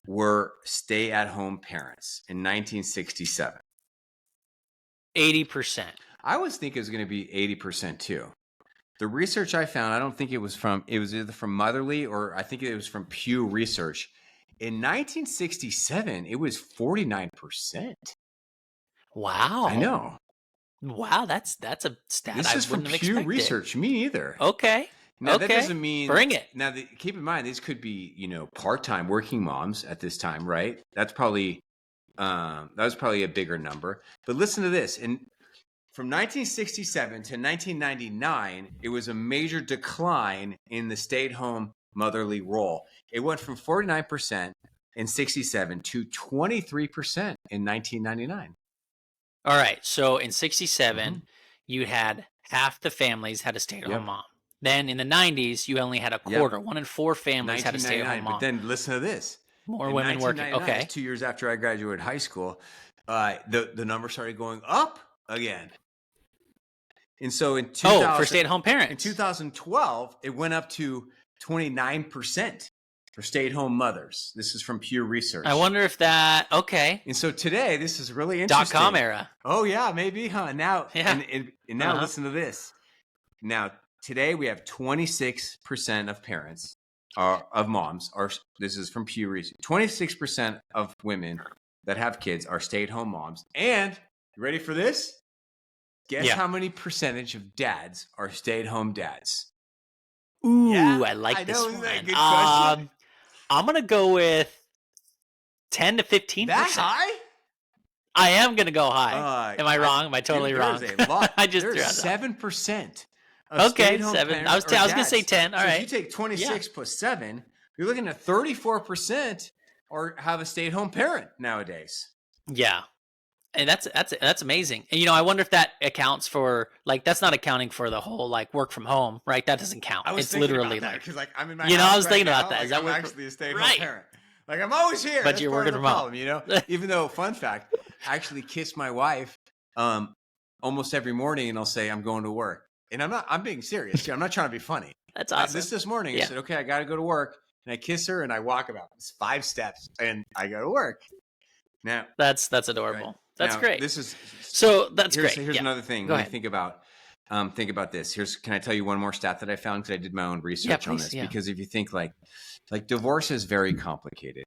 [SPEAKER 1] were stay-at-home parents in 1967?
[SPEAKER 2] 80%.
[SPEAKER 1] I was thinking it was going to be 80% too. The research I found, I don't think it was either from Motherly or I think it was from Pew Research. In 1967, it was 49%.
[SPEAKER 2] Wow.
[SPEAKER 1] I know.
[SPEAKER 2] Wow, that's a stat
[SPEAKER 1] This
[SPEAKER 2] I
[SPEAKER 1] is from
[SPEAKER 2] wouldn't have
[SPEAKER 1] Pew
[SPEAKER 2] expected.
[SPEAKER 1] Research. Me either.
[SPEAKER 2] Okay.
[SPEAKER 1] Now
[SPEAKER 2] okay.
[SPEAKER 1] that doesn't mean
[SPEAKER 2] bring it.
[SPEAKER 1] Now keep in mind these could be part-time working moms at this time, right? That's probably that was probably a bigger number. But listen to this: from 1967 to 1999, it was a major decline in the stay-at-home motherly role. It went from 49% in 67 to 23% in 1999.
[SPEAKER 2] All right. So in 67, you had half the families had a stay-at-home mom. Then in the 90s, you only had a quarter. 1 in 4 families had a stay-at-home mom.
[SPEAKER 1] But then listen to this.
[SPEAKER 2] More women working. Okay.
[SPEAKER 1] 2 years after I graduated high school, the number started going up again. And so in 2000,
[SPEAKER 2] for stay-at-home parents.
[SPEAKER 1] In 2012, it went up to 29% for stay-at-home mothers. This is from Pew Research.
[SPEAKER 2] I wonder if that, okay.
[SPEAKER 1] And so today, this is really interesting.
[SPEAKER 2] .com era.
[SPEAKER 1] Oh, yeah, maybe, huh? Now,
[SPEAKER 2] yeah.
[SPEAKER 1] and now listen to this. Now, today we have 26% of parents, of moms, this is from Pew Research, 26% of women that have kids are stay-at-home moms. And, you ready for this? Guess how many percentage of dads are stay-at-home dads?
[SPEAKER 2] Ooh, I like this one.
[SPEAKER 1] Isn't that a good question?
[SPEAKER 2] I'm going to go with 10 to 15%.
[SPEAKER 1] That high?
[SPEAKER 2] I am going to go high. Am I wrong? Am I totally wrong?
[SPEAKER 1] There's a lot.
[SPEAKER 2] I just
[SPEAKER 1] there's
[SPEAKER 2] threw out
[SPEAKER 1] 7%
[SPEAKER 2] Okay, 7. I was going to say 10. All right.
[SPEAKER 1] If you take 26 plus 7, you're looking at 34% or have a stay-at-home parent nowadays.
[SPEAKER 2] Yeah. And that's amazing. And I wonder if that accounts for that's not accounting for the whole work from home, right? That doesn't count. It's literally
[SPEAKER 1] because I'm in my
[SPEAKER 2] house
[SPEAKER 1] I
[SPEAKER 2] was thinking about that.
[SPEAKER 1] I'm actually a stay-at-home parent. I'm always here.
[SPEAKER 2] But you're working from home.
[SPEAKER 1] Even though, fun fact, I actually kiss my wife almost every morning, and I'll say I'm going to work, and I'm being serious. I'm not trying to be funny.
[SPEAKER 2] That's awesome.
[SPEAKER 1] This morning, I said, okay, I got to go to work, and I kiss her, and I walk about 5 steps, and I go to work. Now
[SPEAKER 2] that's adorable. Right. That's great.
[SPEAKER 1] That's
[SPEAKER 2] great.
[SPEAKER 1] Here's another thing.
[SPEAKER 2] Go
[SPEAKER 1] when
[SPEAKER 2] ahead.
[SPEAKER 1] you think about this. Can I tell you one more stat that I found because I did my own research on this? Because if you think like divorce is very complicated.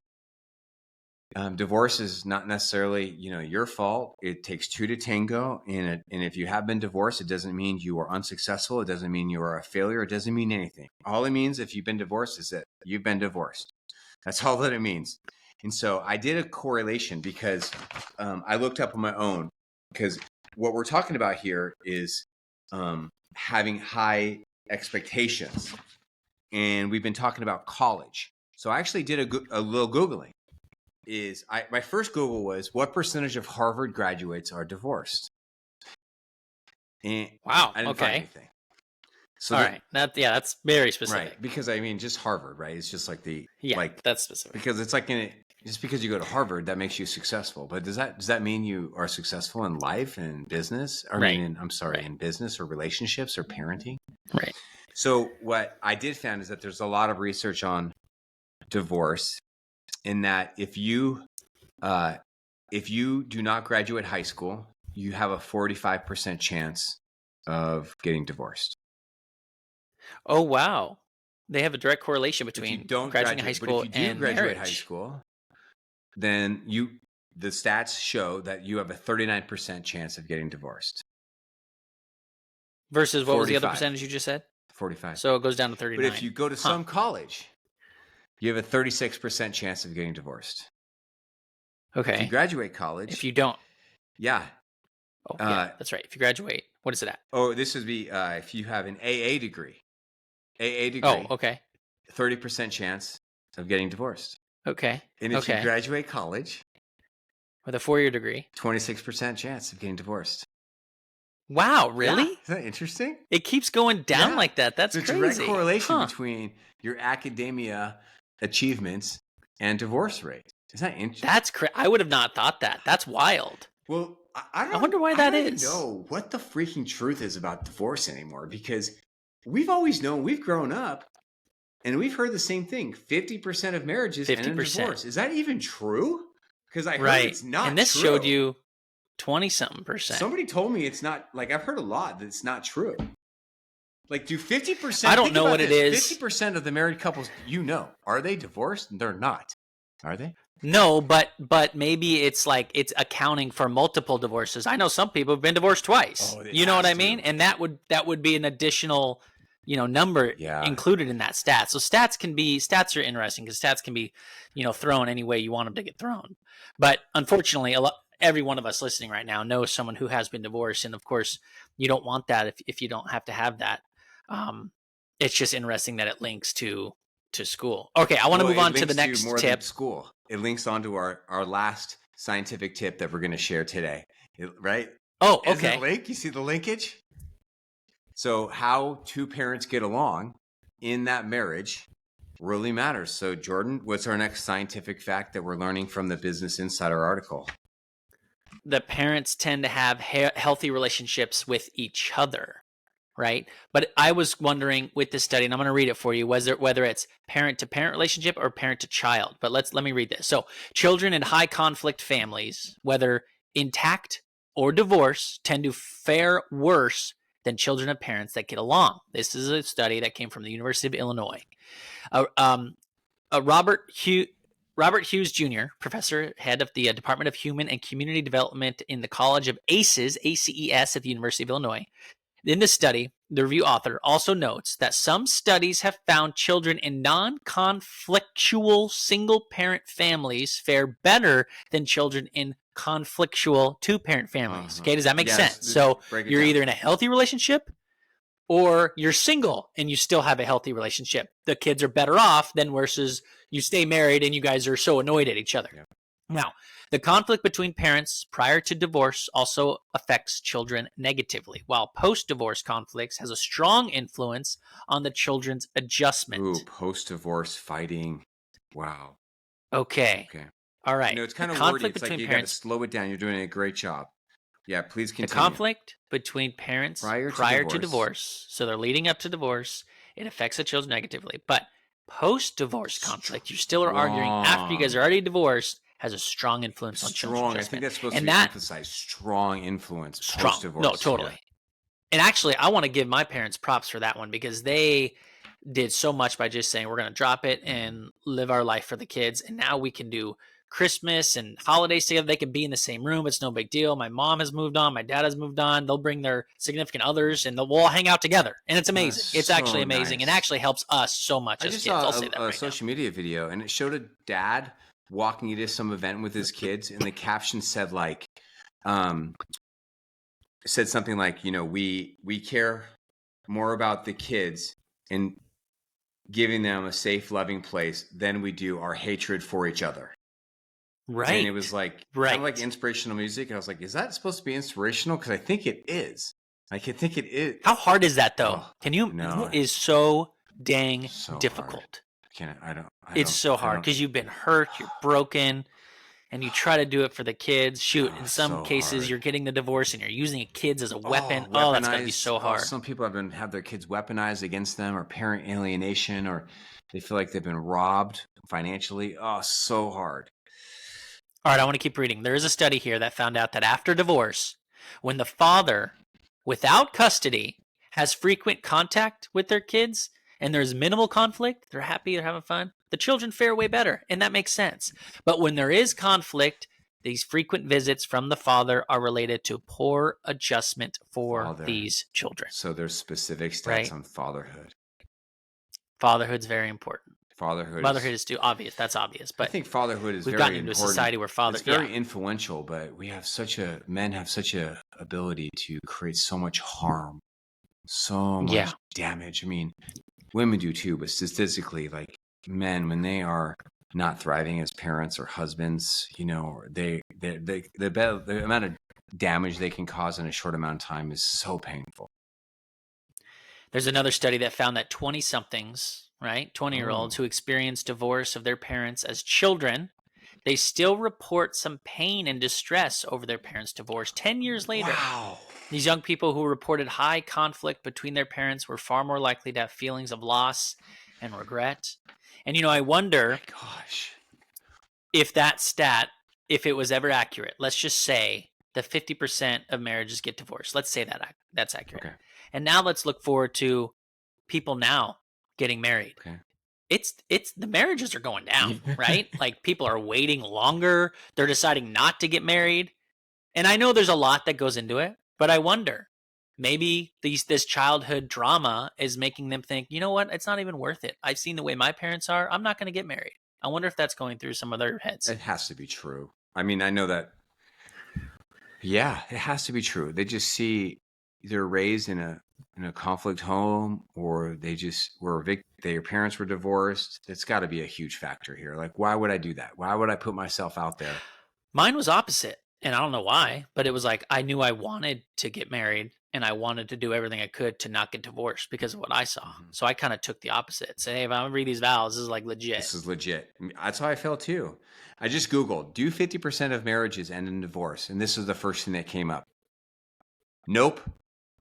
[SPEAKER 1] Divorce is not necessarily your fault. It takes 2 to tango, and if you have been divorced, it doesn't mean you are unsuccessful. It doesn't mean you are a failure. It doesn't mean anything. All it means if you've been divorced is that you've been divorced. That's all that it means. And so I did a correlation because I looked up on my own, because what we're talking about here is having high expectations. And we've been talking about college. So I actually did a little Googling. My first Google was, what percentage of Harvard graduates are divorced? And
[SPEAKER 2] wow.
[SPEAKER 1] I didn't find anything. So
[SPEAKER 2] all right. That's very specific.
[SPEAKER 1] Right. Because just Harvard, right? It's just
[SPEAKER 2] that's specific.
[SPEAKER 1] Because it's just because you go to Harvard, that makes you successful. But does that mean you are successful in life and business? In business or relationships or parenting?
[SPEAKER 2] Right.
[SPEAKER 1] So what I did find is that there's a lot of research on divorce, in that if you do not graduate high school, you have a 45% chance of getting divorced.
[SPEAKER 2] Oh, wow. They have a direct correlation between graduating high school and
[SPEAKER 1] marriage. But if you do graduate high
[SPEAKER 2] marriage.
[SPEAKER 1] school, then the stats show that you have a 39% chance of getting divorced.
[SPEAKER 2] Versus what was the other percentage you just said?
[SPEAKER 1] 45.
[SPEAKER 2] So it goes down to 39.
[SPEAKER 1] But if you go to some college, you have a 36% chance of getting divorced.
[SPEAKER 2] Okay.
[SPEAKER 1] If you graduate college.
[SPEAKER 2] If you don't.
[SPEAKER 1] Yeah.
[SPEAKER 2] Oh, yeah, that's right. If you graduate, what is it at?
[SPEAKER 1] Oh, this would be if you have an AA degree.
[SPEAKER 2] Oh, okay.
[SPEAKER 1] 30% chance of getting divorced.
[SPEAKER 2] Okay.
[SPEAKER 1] And if you graduate college.
[SPEAKER 2] With a 4-year degree.
[SPEAKER 1] 26% chance of getting divorced.
[SPEAKER 2] Wow, really?
[SPEAKER 1] Yeah. Isn't that interesting?
[SPEAKER 2] It keeps going down like that. That's crazy.
[SPEAKER 1] There's a direct correlation between your academia achievements and divorce rate. Isn't that interesting?
[SPEAKER 2] That's I would have not thought that. That's wild.
[SPEAKER 1] Well, I
[SPEAKER 2] wonder why that is.
[SPEAKER 1] I don't know what the freaking truth is about divorce anymore, because we've always known, we've grown up, and we've heard the same thing. 50% of marriages end in divorce. Is that even true? Because I heard it's not true.
[SPEAKER 2] And this showed you 20-something%.
[SPEAKER 1] Somebody told me it's not, I've heard a lot that it's not true. Do 50%?
[SPEAKER 2] I don't know what it is.
[SPEAKER 1] 50% of the married couples, are they divorced? They're not. Are they?
[SPEAKER 2] No, but maybe it's like it's accounting for multiple divorces. I know some people have been divorced twice.
[SPEAKER 1] Oh, it
[SPEAKER 2] You know what
[SPEAKER 1] has
[SPEAKER 2] I mean?
[SPEAKER 1] to.
[SPEAKER 2] And that would be an additional, number
[SPEAKER 1] Yeah.
[SPEAKER 2] included in that stat. So stats are interesting because stats can be, thrown any way you want them to get thrown. But unfortunately, every one of us listening right now knows someone who has been divorced, and of course, you don't want that if you don't have to have that. It's just interesting that it links to school. Okay, I want to move on to the next
[SPEAKER 1] more
[SPEAKER 2] tip.
[SPEAKER 1] than school. It links onto our last scientific tip that we're going to share today. Right?
[SPEAKER 2] Oh, okay.
[SPEAKER 1] Isn't it link? You see the linkage? So how two parents get along in that marriage really matters. So Jordan, what's our next scientific fact that we're learning from the Business Insider article?
[SPEAKER 2] The parents tend to have healthy relationships with each other, right? But I was wondering with this study, and I'm going to read it for you, whether it's parent to parent relationship or parent to child. But let me read this. So, children in high conflict families, whether intact or divorce, tend to fare worse than children of parents that get along. This is a study that came from the University of Illinois. Robert Hughes Jr., professor, head of the Department of Human and Community Development in the College of ACES, ACES at the University of Illinois. In this study, the review author also notes that some studies have found children in non-conflictual single-parent families fare better than children in conflictual two-parent families. Okay, does that make sense? So you're either in a healthy relationship or you're single and you still have a healthy relationship. The kids are better off than versus you stay married and you guys are so annoyed at each other. Yeah. Now, the conflict between parents prior to divorce also affects children negatively, while post-divorce conflicts has a strong influence on the children's adjustment.
[SPEAKER 1] Ooh, post-divorce fighting. Wow.
[SPEAKER 2] Okay. All right.
[SPEAKER 1] It's kind of wordy. It's like you got to slow it down. You're doing a great job. Yeah, please continue.
[SPEAKER 2] The conflict between parents prior to divorce, so they're leading up to divorce, it affects the children negatively. But post-divorce conflict, you still are arguing after you guys are already divorced, has a strong influence on children's adjustment.
[SPEAKER 1] I think that's supposed to be emphasized. Strong influence post-divorce.
[SPEAKER 2] No, totally. Yeah. And actually, I want to give my parents props for that one because they did so much by just saying, we're going to drop it and live our life for the kids. And now we can do Christmas and holidays together. They can be in the same room. It's no big deal. My mom has moved on. My dad has moved on. They'll bring their significant others and we'll all hang out together. And it's amazing. It's actually amazing. And actually helps us so much as kids. I'll say that
[SPEAKER 1] right now. I just saw a social media video and it showed a dad walking into some event with his kids. And the caption said said something like, we care more about the kids and giving them a safe, loving place than we do our hatred for each other.
[SPEAKER 2] Right.
[SPEAKER 1] And it was kind of like inspirational music. And I was like, is that supposed to be inspirational? Because I think it is. I think it is.
[SPEAKER 2] How hard is that though? Can you? No, it is so dang difficult.
[SPEAKER 1] It's
[SPEAKER 2] so hard because you've been hurt, you're broken, and you try to do it for the kids. Shoot, in some cases, you're getting the divorce and you're using kids as a weapon. That's going to be so hard.
[SPEAKER 1] Some people have their kids weaponized against them, or parent alienation, or they feel like they've been robbed financially. Oh, so hard.
[SPEAKER 2] All right, I want to keep reading. There is a study here that found out that after divorce, when the father, without custody, has frequent contact with their kids and there's minimal conflict, they're happy, they're having fun, the children fare way better, and that makes sense. But when there is conflict, these frequent visits from the father are related to poor adjustment for these children.
[SPEAKER 1] So there's specific stats on fatherhood.
[SPEAKER 2] Fatherhood's very important. Motherhood is too obvious. That's obvious, but
[SPEAKER 1] I think fatherhood is
[SPEAKER 2] we've
[SPEAKER 1] very
[SPEAKER 2] gotten
[SPEAKER 1] into
[SPEAKER 2] a society where
[SPEAKER 1] it's very influential. But we have men have such a ability to create so much harm, so much damage. I mean, women do too, but statistically, like men, when they are not thriving as parents or husbands, the amount of damage they can cause in a short amount of time is so painful.
[SPEAKER 2] There's another study that found that 20-somethings, right, 20-year-olds who experienced divorce of their parents as children, they still report some pain and distress over their parents' divorce 10 years later. Wow. These young people who reported high conflict between their parents were far more likely to have feelings of loss and regret. And, I wonder if that stat, if it was ever accurate. Let's just say that 50% of marriages get divorced. Let's say that that's accurate. Okay. And now let's look forward to people now getting married.
[SPEAKER 1] Okay.
[SPEAKER 2] it's the marriages are going down, right? Like people are waiting longer. They're deciding not to get married. And I know there's a lot that goes into it, but I wonder, maybe this childhood drama is making them think, you know what? It's not even worth it. I've seen the way my parents are. I'm not going to get married. I wonder if that's going through some of their heads.
[SPEAKER 1] It has to be true. I mean, I know that. Yeah, it has to be true. They just see they're raised in a conflict home, or they just were their parents were divorced. It's got to be a huge factor here. Like, why would I do that? Why would I put myself out there?
[SPEAKER 2] Mine was opposite, and I don't know why, but it was like I knew I wanted to get married, and I wanted to do everything I could to not get divorced because of what I saw. So I kind of took the opposite. Say, hey, if I'm gonna read these vows, this is like legit.
[SPEAKER 1] This is legit. That's how I felt too. I just Googled, do 50% of marriages end in divorce? And this is the first thing that came up. Nope.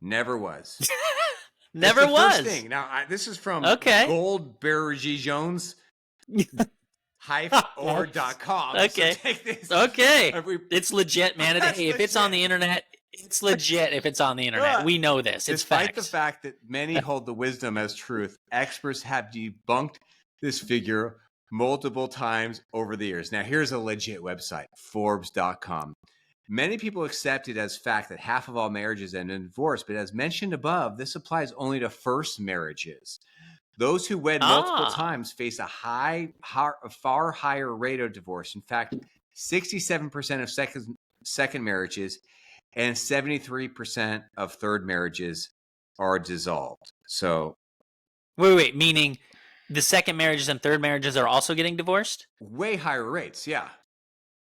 [SPEAKER 1] Never was.
[SPEAKER 2] Never was.
[SPEAKER 1] First thing. Now, this is from Goldberg Jones. or.com.
[SPEAKER 2] Okay.
[SPEAKER 1] So take this.
[SPEAKER 2] Okay. It's legit, man. Hey, if it's on the internet, it's legit if it's on the internet. We know this. It's
[SPEAKER 1] Despite
[SPEAKER 2] facts.
[SPEAKER 1] the fact that many hold the wisdom as truth, experts have debunked this figure multiple times over the years. Now, here's a legit website, Forbes.com. Many people accept it as fact that half of all marriages end in divorce, but as mentioned above, this applies only to first marriages. Those who wed multiple times face a far higher rate of divorce. In fact, 67% of second marriages and 73% of third marriages are dissolved. So,
[SPEAKER 2] wait, meaning the second marriages and third marriages are also getting divorced?
[SPEAKER 1] Way higher rates, yeah.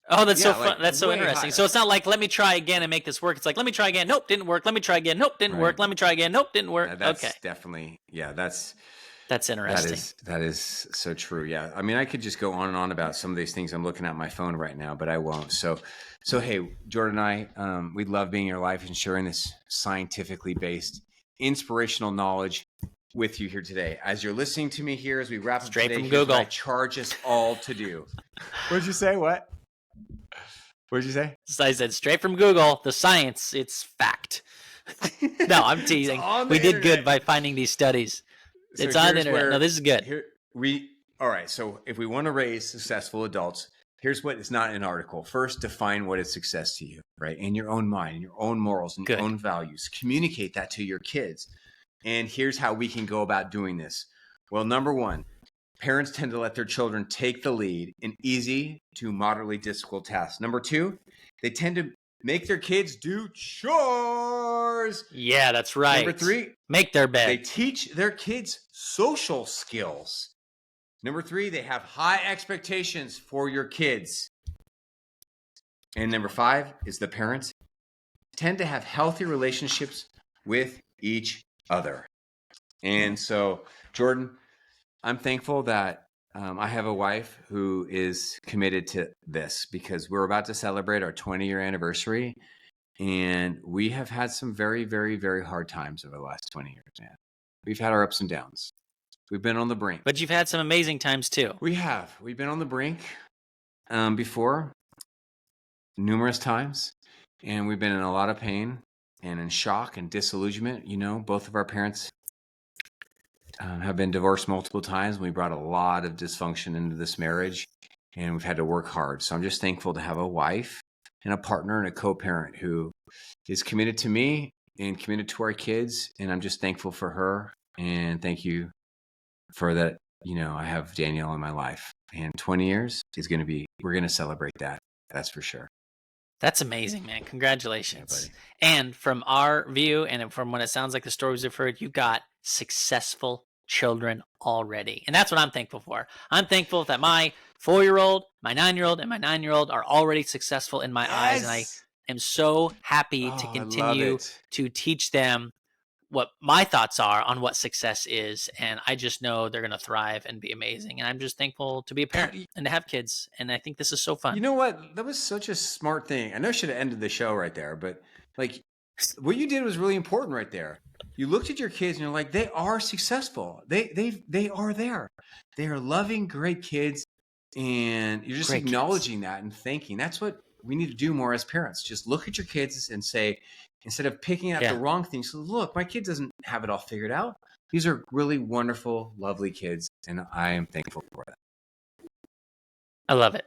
[SPEAKER 2] Oh, that's so fun. That's so interesting. Higher. So it's not like, let me try again and make this work. It's like, let me try again. Nope, didn't work. Let me try again. Nope, didn't work. Let me try again. Nope, didn't work.
[SPEAKER 1] That's definitely, that's
[SPEAKER 2] interesting.
[SPEAKER 1] That is so true. Yeah. I mean, I could just go on and on about some of these things. I'm looking at my phone right now, but I won't. So hey, Jordan and I, we love being in your life and sharing this scientifically based, inspirational knowledge with you here today. As you're listening to me here, as we wrap up
[SPEAKER 2] straight
[SPEAKER 1] today,
[SPEAKER 2] from Google,
[SPEAKER 1] I charge us all to do. What'd you say? What did you say?
[SPEAKER 2] I said straight from Google. The science, it's fact. No, I'm teasing. We did good by finding these studies. So it's on the internet. No, this is good.
[SPEAKER 1] All right. So if we want to raise successful adults, here's what is not in an article. First, define what is success to you, right? In your own mind, in your own morals, and your own values. Communicate that to your kids. And here's how we can go about doing this. Well, number one, parents tend to let their children take the lead in easy to moderately difficult tasks. Number two, they tend to make their kids do chores.
[SPEAKER 2] Yeah, that's right.
[SPEAKER 1] Number three,
[SPEAKER 2] make their bed.
[SPEAKER 1] They teach their kids social skills. Number three, they have high expectations for your kids. And number five is the parents tend to have healthy relationships with each other. And so, Jordan, I'm thankful that I have a wife who is committed to this, because we're about to celebrate our 20-year anniversary, and we have had some very, very, very hard times over the last 20 years, man. We've had our ups and downs. We've been on the brink.
[SPEAKER 2] But you've had some amazing times too.
[SPEAKER 1] We have. We've been on the brink before, numerous times, and we've been in a lot of pain and in shock and disillusionment. You know, both of our parents have been divorced multiple times, and we brought a lot of dysfunction into this marriage, and we've had to work hard. So I'm just thankful to have a wife and a partner and a co-parent who is committed to me and committed to our kids, and I'm just thankful for her, and thank you for that. You know, I have Danielle in my life, and 20 years is going to be, we're going to celebrate that. That's for sure.
[SPEAKER 2] That's amazing, man. Congratulations. Yeah, and from our view, and from what it sounds like the stories we've heard, you got successful children already. And that's what I'm thankful for. I'm thankful that my 4-year-old, my 9-year-old, and my 9-year-old are already successful in my eyes. And I am so happy to continue to teach them what my thoughts are on what success is. And I just know they're going to thrive and be amazing. And I'm just thankful to be a parent and to have kids. And I think this is so fun.
[SPEAKER 1] You know what? That was such a smart thing. I know I should have ended the show right there, but like what you did was really important right there. You looked at your kids and you're like, they are successful. They are there. They are loving, great kids. And you're just acknowledging that and thanking. That's what we need to do more as parents. Just look at your kids and say, instead of picking out the wrong things, so look, my kid doesn't have it all figured out. These are really wonderful, lovely kids, and I am thankful for them.
[SPEAKER 2] I love it.